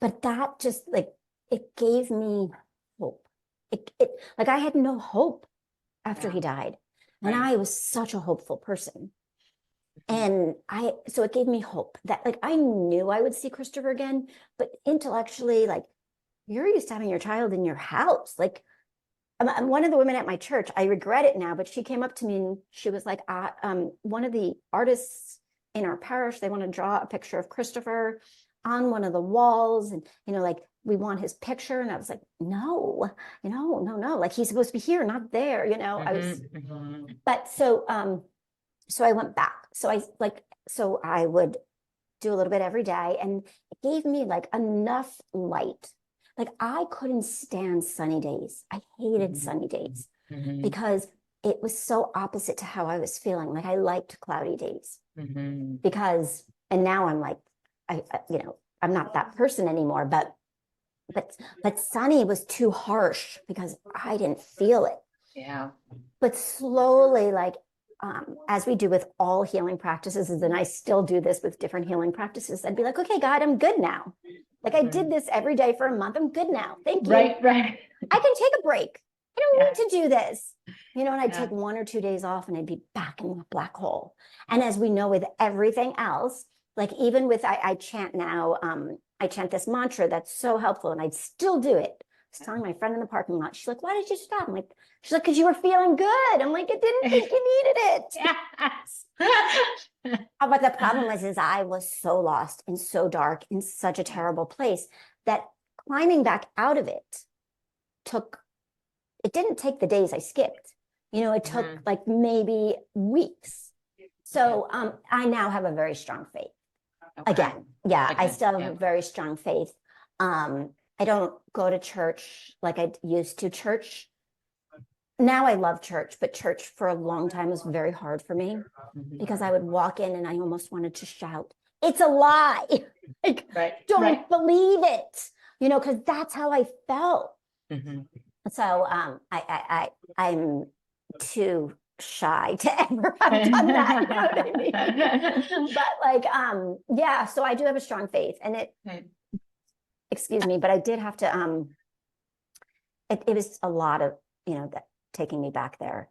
But that just like it gave me hope. It like I had no hope after he died, and I was such a hopeful person, and so it gave me hope that like I knew I would see Christopher again, but intellectually, like you're used to having your child in your house, like. One of the women at my church, I regret it now, but she came up to me and she was like, one of the artists in our parish, they want to draw a picture of Christopher on one of the walls. And, like, we want his picture. And I was like, no, no. Like he's supposed to be here, not there, but so I went back. So I would do a little bit every day, and it gave me like enough light. Like I couldn't stand sunny days. I hated sunny days because it was so opposite to how I was feeling. Like I liked cloudy days because, and now I'm like, I'm not that person anymore, but sunny was too harsh because I didn't feel it. Yeah. But slowly, like, as we do with all healing practices, and I still do this with different healing practices, I'd be like, okay, God, I'm good now. Like I did this every day for a month. I'm good now. Thank you. Right. I can take a break. I don't need to do this. And I'd take 1 or 2 days off and I'd be back in the black hole. And as we know with everything else, like even with, I chant now, I chant this mantra that's so helpful and I'd still do it was telling my friend in the parking lot, she's like, why did you stop? I'm like, she's like, because you were feeling good. I'm like, I didn't think you needed it. But the problem was, is I was so lost and so dark in such a terrible place that climbing back out of it didn't take the days I skipped. It took like maybe weeks. So I now have a very strong faith. Again, I still have a very strong faith. I don't go to church like I used to. Church, now I love church, but church for a long time was very hard for me because I would walk in and I almost wanted to shout, it's a lie. Like, don't believe it, because that's how I felt. So I'm too shy to ever have done that. You know what I mean? But like, so I do have a strong faith, and excuse me, but I did have to, it was a lot of, that taking me back there.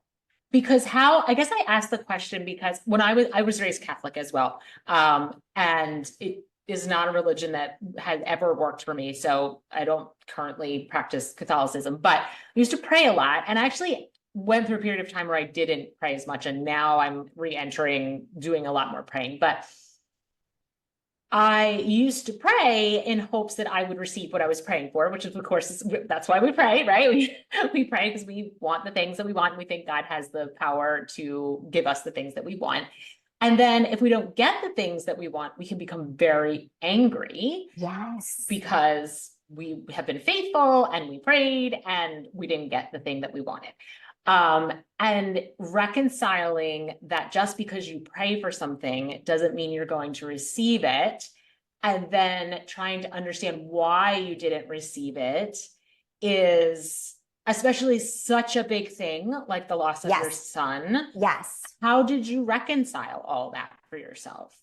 Because I guess I asked the question because when I was raised Catholic as well. And it is not a religion that has ever worked for me. So I don't currently practice Catholicism, but I used to pray a lot, and actually went through a period of time where I didn't pray as much. And now I'm re-entering doing a lot more praying, but I used to pray in hopes that I would receive what I was praying for, which is, of course, that's why we pray, right? We pray because we want the things that we want. And we think God has the power to give us the things that we want. And then if we don't get the things that we want, we can become very angry. Yes. Because we have been faithful and we prayed and we didn't get the thing that we wanted. And reconciling that just because you pray for something doesn't mean you're going to receive it. And then trying to understand why you didn't receive it is especially such a big thing, like the loss of your son. Yes. How did you reconcile all that for yourself?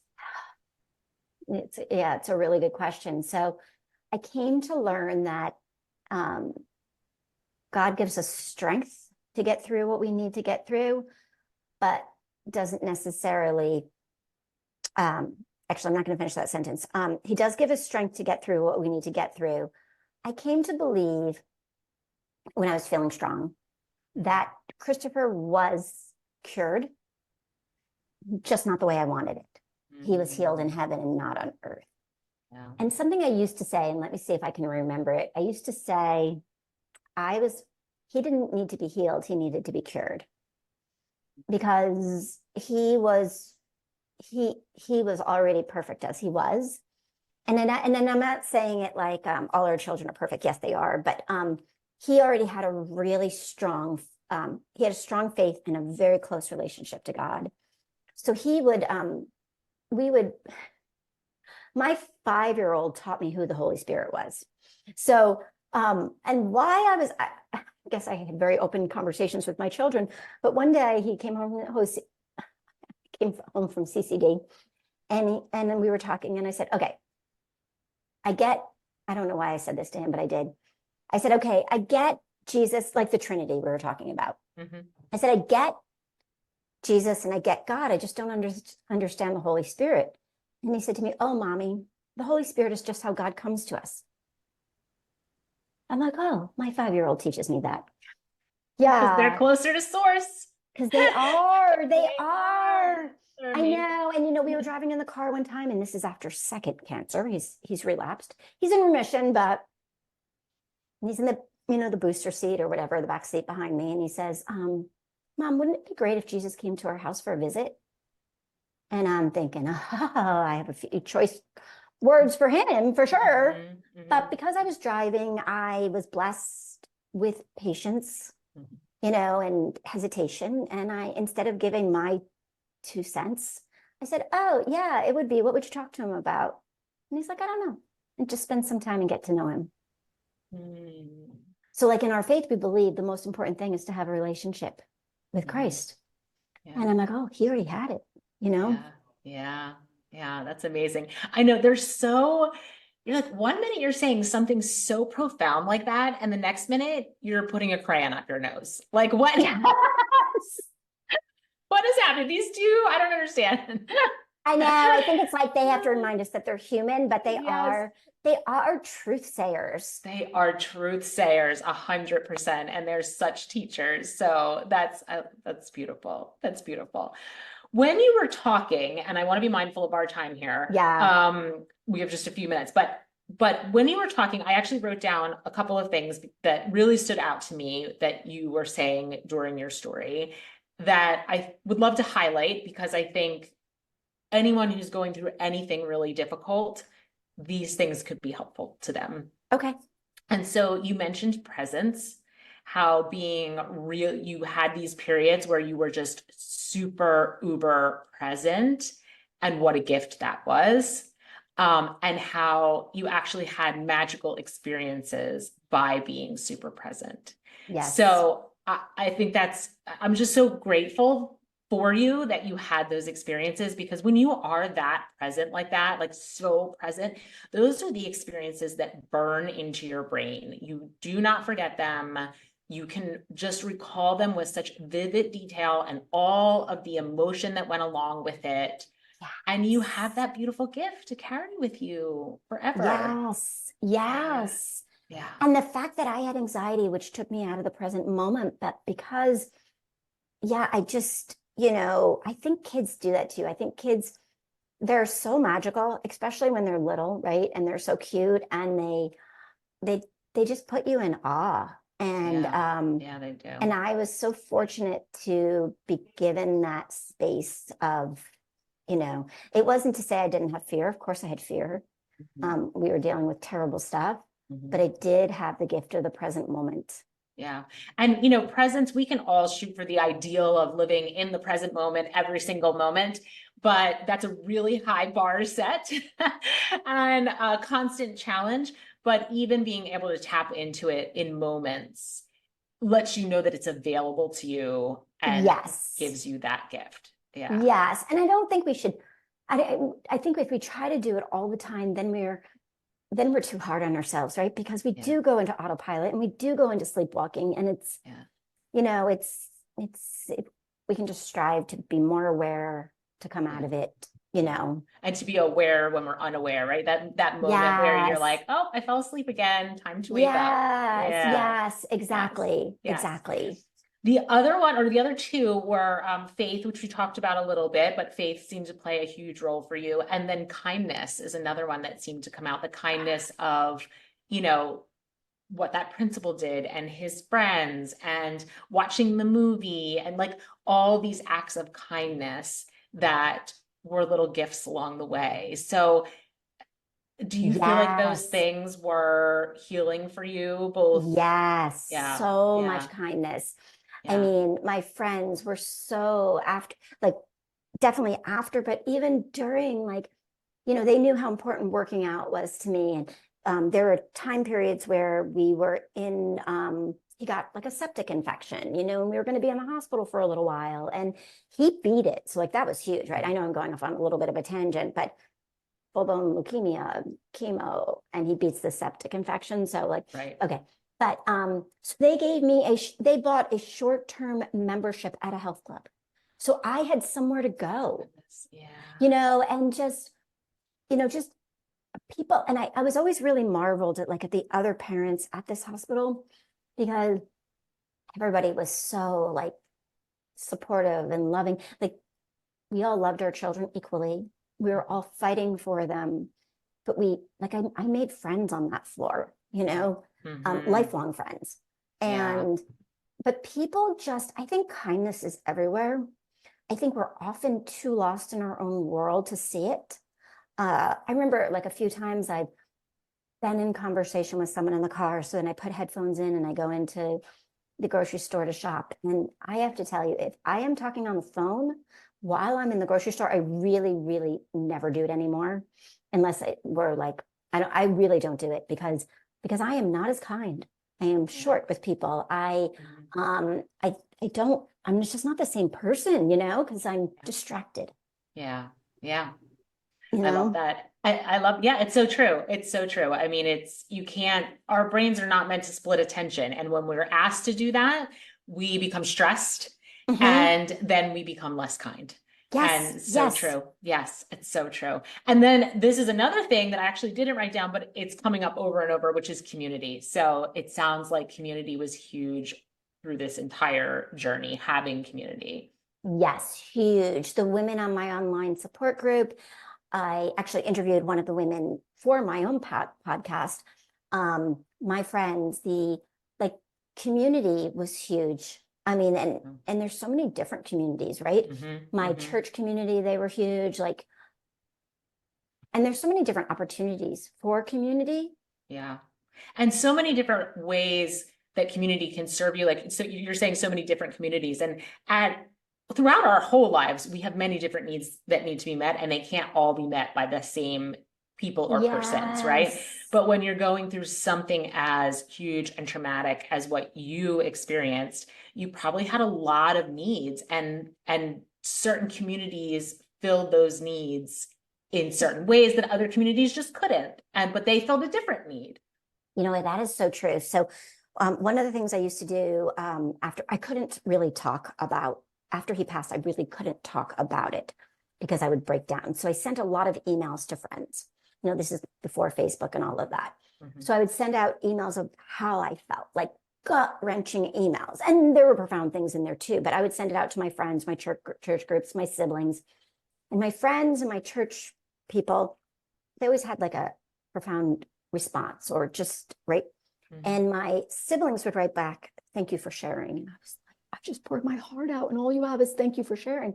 It's a really good question. So I came to learn that God gives us strength to get through what we need to get through, but doesn't necessarily, actually, I'm not going to finish that sentence. He does give us strength to get through what we need to get through. I came to believe when I was feeling strong that Christopher was cured, just not the way I wanted it. He was healed in heaven and not on earth. Yeah. And something I used to say, and let me see if I can remember it. I used to say, he didn't need to be healed. He needed to be cured, because he was already perfect as he was. And then I'm not saying it like all our children are perfect. Yes, they are. But he already had a really strong, he had a strong faith and a very close relationship to God. So my 5-year-old taught me who the Holy Spirit was. So, and why I guess I had very open conversations with my children, but one day he came home from CCD, and then we were talking, and I said, okay, I don't know why I said this to him, but I did. I said, okay, I get Jesus, like the Trinity we were talking about. I said, I get Jesus and I get God. I just don't understand the Holy Spirit. And he said to me, oh, mommy, the Holy Spirit is just how God comes to us. I'm like, oh, my 5-year-old teaches me that. Yeah. Because they're closer to source. Because they are. I know. And, we were driving in the car one time, and this is after second cancer. He's relapsed. He's in remission, but he's in the booster seat or whatever, the back seat behind me. And he says, Mom, wouldn't it be great if Jesus came to our house for a visit? And I'm thinking, I have a few choice words for him, for sure. But because I was driving, I was blessed with patience, and hesitation. And instead of giving my 2 cents, I said, oh, yeah, it would be, what would you talk to him about? And he's like, I don't know. And just spend some time and get to know him. So like in our faith, we believe the most important thing is to have a relationship with Christ. Yeah. And I'm like, oh, he already had it, Yeah. That's amazing. I know you're like, 1 minute you're saying something so profound like that, and the next minute you're putting a crayon up your nose. Like what? Yes. What has happened? These two, I don't understand. I know. I think it's like they have to remind us that they're human, but they are. They are truth sayers. They are truth sayers, 100%, and they're such teachers. So that's beautiful. That's beautiful. When you were talking, and I want to be mindful of our time here, Yeah. we have just a few minutes, but when you were talking, I actually wrote down a couple of things that really stood out to me that you were saying during your story that I would love to highlight because I think anyone who's going through anything really difficult, these things could be helpful to them. Okay. And so you mentioned presence, how being real, you had these periods where you were just super uber present, and what a gift that was. And how you actually had magical experiences by being super present. Yes. So I think I'm just so grateful for you that you had those experiences, because when you are that present like that, like so present, those are the experiences that burn into your brain. You do not forget them. You can just recall them with such vivid detail and all of the emotion that went along with it. Yes. And you have that beautiful gift to carry with you forever. Yes. Yes. Yeah. And the fact that I had anxiety, which took me out of the present moment, but because, yeah, I just, I think kids do that too. I think kids, they're so magical, especially when they're little, right? And they're so cute, and they just put you in awe. And Yeah, they do. and I was so fortunate to be given that space of, it wasn't to say I didn't have fear. Of course I had fear. We were dealing with terrible stuff, but I did have the gift of the present moment. Yeah. And, presence, we can all shoot for the ideal of living in the present moment, every single moment, but that's a really high bar set and a constant challenge. But even being able to tap into it in moments lets you know that it's available to you and Yes. gives you that gift. Yeah. Yes. And I don't think we should, I think if we try to do it all the time, then we're too hard on ourselves, right? Because we do go into autopilot and we do go into sleepwalking, and it's, we can just strive to be more aware to come out of it, And to be aware when we're unaware, right? That moment where you're like, oh, I fell asleep again, time to wake up. Yes, exactly. Yes. Exactly. The other one, or the other two, were faith, which we talked about a little bit, but faith seemed to play a huge role for you. And then kindness is another one that seemed to come out, the kindness of, what that principal did and his friends and watching the movie and like all these acts of kindness that were little gifts along the way. So do you feel like those things were healing for you both? Yes. Yeah. So much kindness. I mean, my friends were so definitely after, but even during, they knew how important working out was to me. And there were time periods where we were in, he got like a septic infection, and we were going to be in the hospital for a little while, and he beat it. So that was huge, right? I know I'm going off on a little bit of a tangent, but full-blown leukemia, chemo, and he beats the septic infection. So right. Okay. But so they bought a short-term membership at a health club. So I had somewhere to go. Yeah. And just people. And I was always really marveled at the other parents at this hospital, because everybody was so supportive and loving. We all loved our children equally. We were all fighting for them. But I made friends on that floor, lifelong friends. But people I think kindness is everywhere. I think we're often too lost in our own world to see it. I remember a few times I've been in conversation with someone in the car. So then I put headphones in and I go into the grocery store to shop. And I have to tell you, if I am talking on the phone while I'm in the grocery store, I really, really never do it anymore. Unless I really don't do it because I am not as kind. I am short with people. I'm just not the same person, because I'm distracted. Yeah. Yeah. I love that. I love, it's so true. It's so true. I mean, our brains are not meant to split attention. And when we're asked to do that, we become stressed and then we become less kind. Yes, And so yes. true. Yes, it's so true. And then this is another thing that I actually didn't write down, but it's coming up over and over, which is community. So it sounds like community was huge through this entire journey, having community. Yes, huge. The women on my online support group, I actually interviewed one of the women for my own podcast. My friends, the like community was huge. I mean, and there's so many different communities, right? My church community, they were huge. Like, and there's so many different opportunities for community. Yeah. And so many different ways that community can serve you. Like, so you're saying so many different communities, and at throughout our whole lives, we have many different needs that need to be met, and they can't all be met by the same people or persons, right? Yes. But when you're going through something as huge and traumatic as what you experienced, you probably had a lot of needs, and certain communities filled those needs in certain ways that other communities just couldn't. And but they filled a different need. You know, that is so true. So, one of the things I used to do after I couldn't really talk about, after he passed, I really couldn't talk about it because I would break down. So I sent a lot of emails to friends. You know, this is before Facebook and all of that. So I would send out emails of how I felt, like gut-wrenching emails. And there were profound things in there too, but I would send it out to my friends, my church groups, my siblings, and my friends and my church people. They always had like a profound response or just right. And my siblings would write back, "Thank you for sharing." And I was like, I just poured my heart out, and all you have is "thank you for sharing."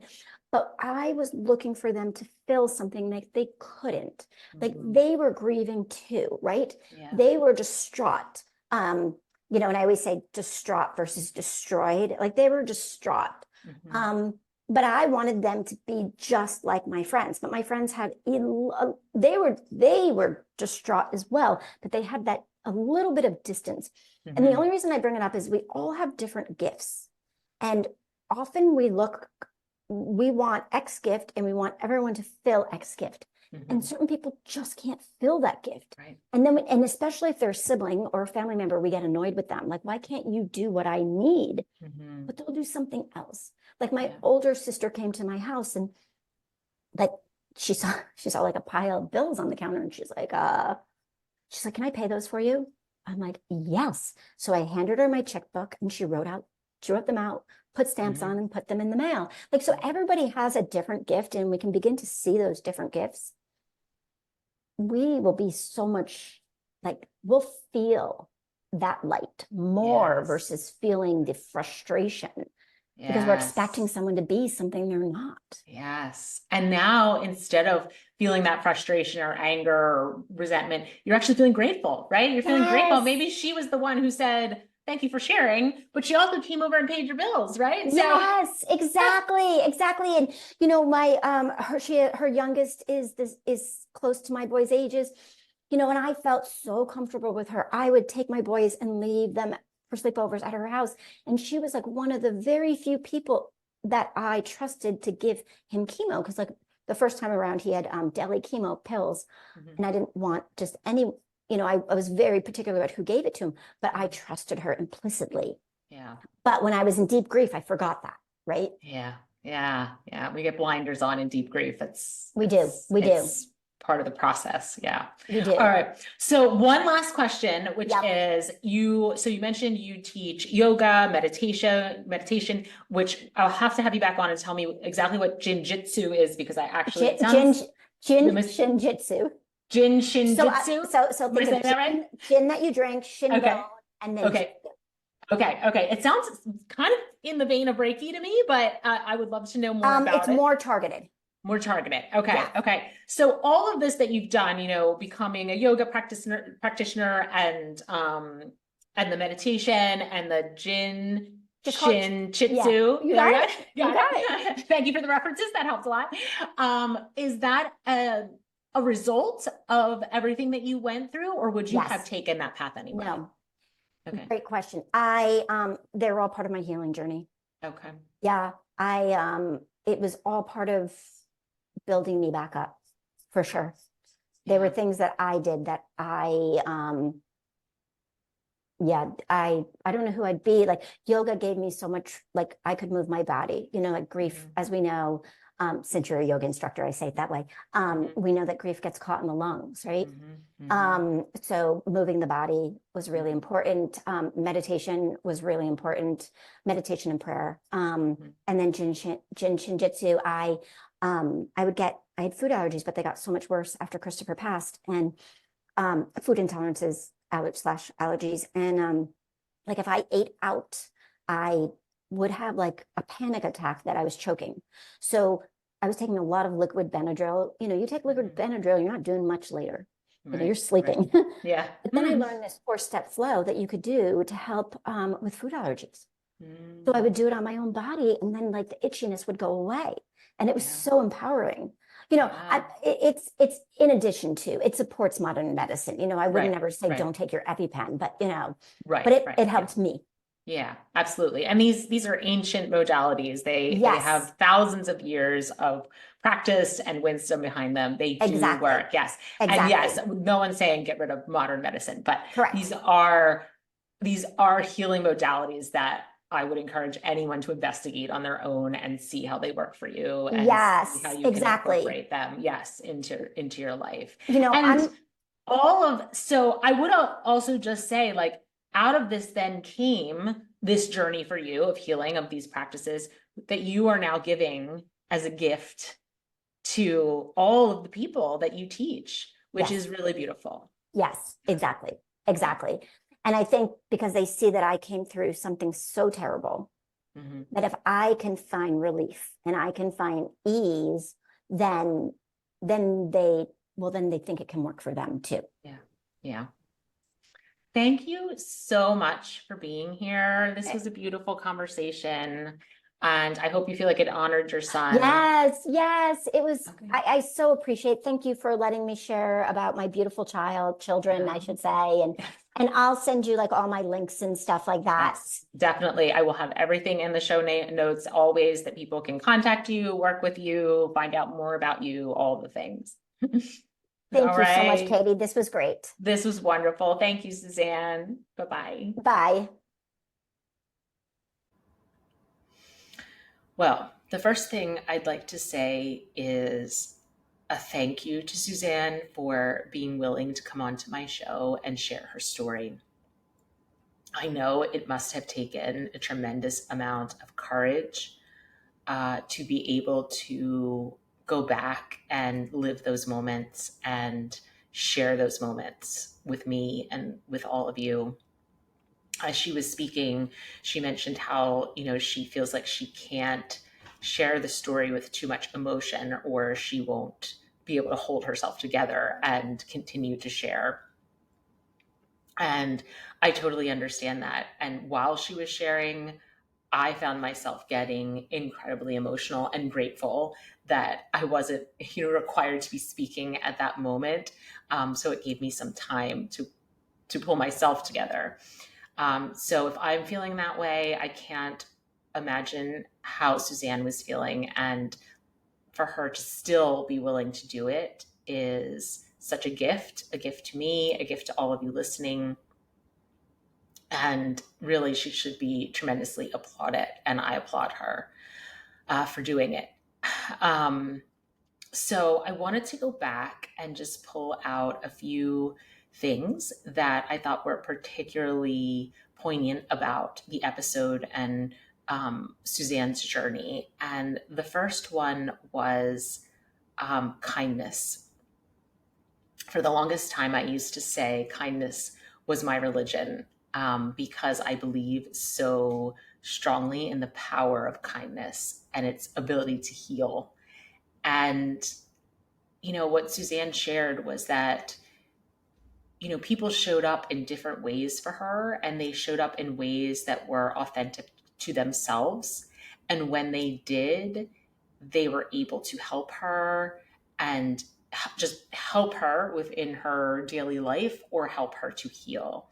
But I was looking for them to fill something that they couldn't. Like they were grieving too, right? Yeah. They were distraught. You know, and I always say distraught versus destroyed. Like they were distraught. But I wanted them to be just like my friends. But my friends had they were distraught as well, but they had that a little bit of distance. And the only reason I bring it up is we all have different gifts. And often we want X gift and we want everyone to fill X gift. And certain people just can't fill that gift. Right. And then, and especially if they're a sibling or a family member, we get annoyed with them. Like, why can't you do what I need? But they'll do something else. Like my older sister came to my house and like she saw like a pile of bills on the counter and she's like, "Can I pay those for you?" I'm like, "Yes." So I handed her my checkbook and she wrote them out, put stamps on and put them in the mail. Like, so everybody has a different gift and we can begin to see those different gifts. We will be so much like, we'll feel that light more versus feeling the frustration. Because we're expecting someone to be something they're not. Yes. And now instead of feeling that frustration or anger or resentment, you're actually feeling grateful, right? You're feeling grateful. Maybe she was the one who said, "Thank you for sharing," but she also came over and paid your bills, right? Yes, exactly. And you know, my her youngest is close to my boys' ages. You know, and I felt so comfortable with her. I would take my boys and leave them for sleepovers at her house. And she was like one of the very few people that I trusted to give him chemo. Because like the first time around, he had daily chemo pills. And I didn't want just any, you know, I was very particular about who gave it to him, but I trusted her implicitly. Yeah. But when I was in deep grief, I forgot that, right? Yeah. We get blinders on in deep grief. We do. It's part of the process. Yeah. We do. All right. So one last question, which is you mentioned you teach yoga, meditation, which I'll have to have you back on and tell me exactly what Jin Jitsu is, because I actually, Jin Shin Jyutsu. Jin Shin Jyutsu. So think of gin that you drink, shin bone, and then Okay. It sounds kind of in the vein of Reiki to me, but I would love to know more about it. It's more targeted. More targeted. Okay. So all of this that you've done, you know, becoming a yoga practitioner and the meditation and the Jin Shin Jyutsu. You got it. Thank you for the references. That helps a lot. Is that a result of everything that you went through, or would you have taken that path anyway? No. Okay. Great question. They're all part of my healing journey. Okay. Yeah. It was all part of building me back up, for sure. There were things that I did that I don't know who I'd be. Like yoga gave me so much, like I could move my body, you know, like grief, as we know, since you're a yoga instructor, I say it that way. We know that grief gets caught in the lungs, right? So moving the body was really important. Meditation was really important. Meditation and prayer. And then Jin Shin Jyutsu. I had food allergies, but they got so much worse after Christopher passed, and food intolerances, allergies, and like if I ate out, I would have like a panic attack that I was choking. So I was taking a lot of liquid Benadryl. You take liquid Benadryl, you're not doing much later. You're sleeping. Right. Yeah. But then I learned this 4-step flow that you could do to help with food allergies. So I would do it on my own body, and then like the itchiness would go away, and it was so empowering. It's in addition to, it supports modern medicine. I would never say don't take your EpiPen, but it helped me. Yeah, absolutely. And these are ancient modalities. They have thousands of years of practice and wisdom behind them. They do work. Yes. Exactly. And yes, no one's saying get rid of modern medicine, but correct. These are healing modalities that I would encourage anyone to investigate on their own and see how they work for you, and see how you can incorporate them, into your life. So I would also just say, like, out of this then came this journey for you of healing, of these practices that you are now giving as a gift to all of the people that you teach, which is really beautiful. Yes, exactly. And I think because they see that I came through something so terrible, that if I can find relief and I can find ease, then they think it can work for them too. Yeah. Thank you so much for being here. This was a beautiful conversation, and I hope you feel like it honored your son. Yes, it was. Okay. I so appreciate. Thank you for letting me share about my beautiful children, I should say, and I'll send you like all my links and stuff like that. Yes, definitely. I will have everything in the show notes always, that people can contact you, work with you, find out more about you, all the things. Thank you so much, Katie. This was great. This was wonderful. Thank you, Suzanne. Bye-bye. Bye. Well, the first thing I'd like to say is a thank you to Suzanne for being willing to come onto my show and share her story. I know it must have taken a tremendous amount of courage to be able to go back and live those moments and share those moments with me and with all of you. As she was speaking, she mentioned how, she feels like she can't share the story with too much emotion, or she won't be able to hold herself together and continue to share. And I totally understand that. And while she was sharing, I found myself getting incredibly emotional and grateful that I wasn't, required to be speaking at that moment. So it gave me some time to pull myself together. So if I'm feeling that way, I can't imagine how Suzanne was feeling. And for her to still be willing to do it is such a gift to me, a gift to all of you listening. And really, she should be tremendously applauded, and I applaud her for doing it. So I wanted to go back and just pull out a few things that I thought were particularly poignant about the episode and Suzanne's journey. And the first one was kindness. For the longest time, I used to say kindness was my religion, because I believe so strongly in the power of kindness and its ability to heal. And, what Suzanne shared was that, people showed up in different ways for her, and they showed up in ways that were authentic to themselves. And when they did, they were able to help her and just help her within her daily life, or help her to heal.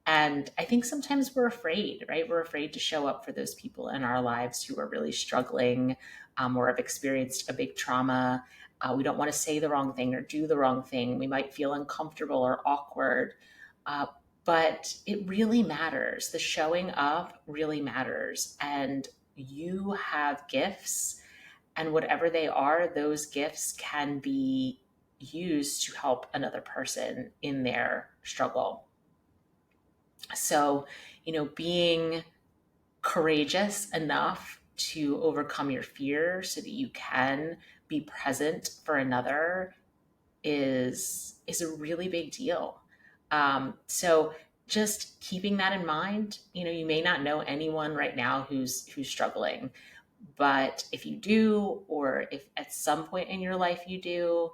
And I think sometimes we're afraid, right? We're afraid to show up for those people in our lives who are really struggling, or have experienced a big trauma. We don't want to say the wrong thing or do the wrong thing. We might feel uncomfortable or awkward, but it really matters. The showing up really matters. And you have gifts And whatever they are, those gifts can be used to help another person in their struggle. So, being courageous enough to overcome your fear so that you can be present for another is a really big deal. So just keeping that in mind, you may not know anyone right now who's struggling, but if you do, or if at some point in your life you do,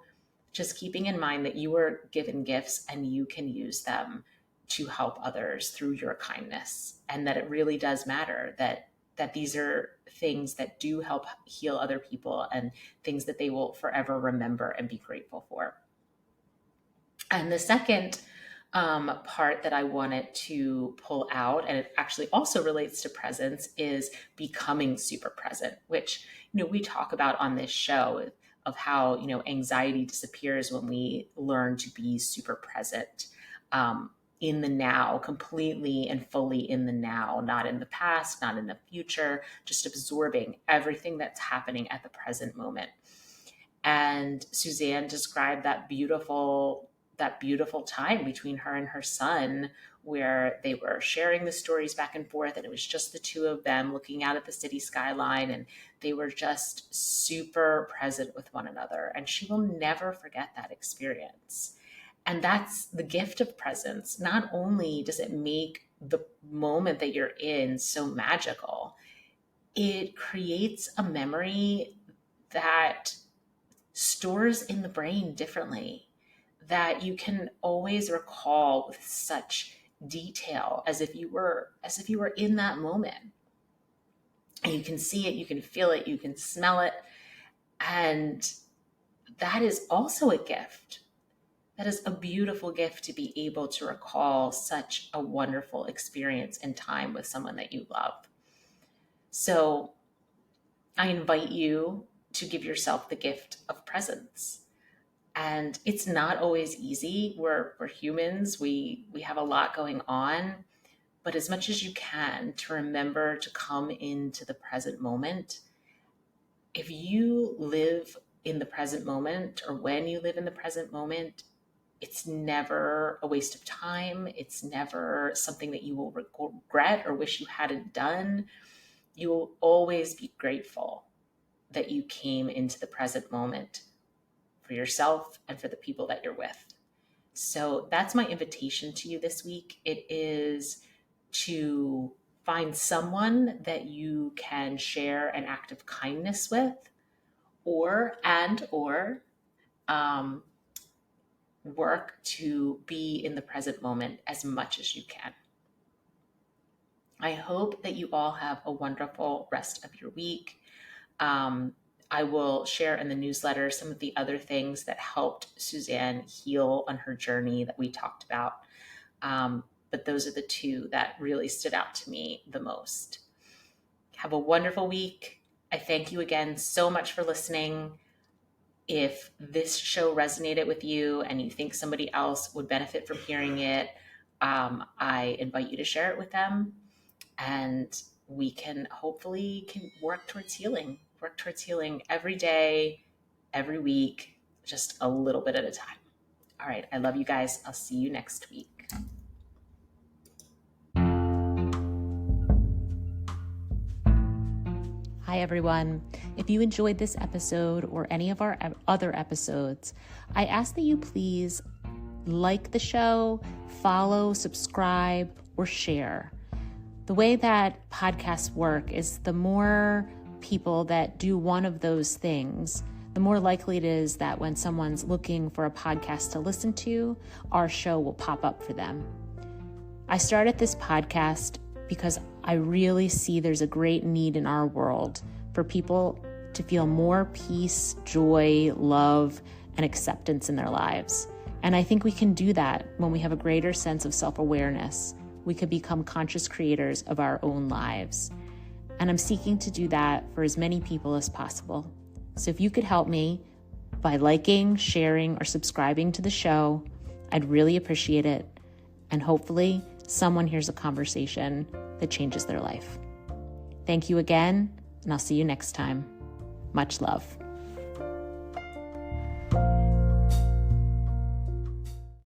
just keeping in mind that you were given gifts and you can use them to help others through your kindness, and that it really does matter that these are things that do help heal other people and things that they will forever remember and be grateful for. And the second part that I wanted to pull out, and it actually also relates to presence, is becoming super present, which we talk about on this show of how anxiety disappears when we learn to be super present, in the now, completely and fully in the now, not in the past, not in the future, just absorbing everything that's happening at the present moment. And Suzanne described that beautiful time between her and her son, where they were sharing the stories back and forth, and it was just the two of them looking out at the city skyline, and they were just super present with one another. And she will never forget that experience. And that's the gift of presence. Not only does it make the moment that you're in so magical, it creates a memory that stores in the brain differently, that you can always recall with such detail, as if you were in that moment. And you can see it, you can feel it, you can smell it. And that is also a gift. That is a beautiful gift, to be able to recall such a wonderful experience and time with someone that you love. So I invite you to give yourself the gift of presence. And it's not always easy. We're humans. We have a lot going on. But as much as you can, to remember to come into the present moment. If you live in the present moment, or when you live in the present moment, it's never a waste of time. It's never something that you will regret or wish you hadn't done. You will always be grateful that you came into the present moment for yourself and for the people that you're with. So that's my invitation to you this week. It is to find someone that you can share an act of kindness with, or work to be in the present moment as much as you can. I hope that you all have a wonderful rest of your week. I will share in the newsletter some of the other things that helped Suzanne heal on her journey that we talked about. But those are the two that really stood out to me the most. Have a wonderful week. I thank you again so much for listening. If this show resonated with you and you think somebody else would benefit from hearing it, I invite you to share it with them, and we can hopefully work towards healing every day, every week, just a little bit at a time. All right. I love you guys. I'll see you next week. Hi, everyone. If you enjoyed this episode or any of our other episodes, I ask that you please like the show, follow, subscribe, or share. The way that podcasts work is the more people that do one of those things, the more likely it is that when someone's looking for a podcast to listen to, our show will pop up for them. I started this podcast because I really see there's a great need in our world for people to feel more peace, joy, love, and acceptance in their lives. And I think we can do that when we have a greater sense of self-awareness. We could become conscious creators of our own lives. And I'm seeking to do that for as many people as possible. So if you could help me by liking, sharing, or subscribing to the show, I'd really appreciate it. And hopefully someone hears a conversation that changes their life. Thank you again, and I'll see you next time. Much love.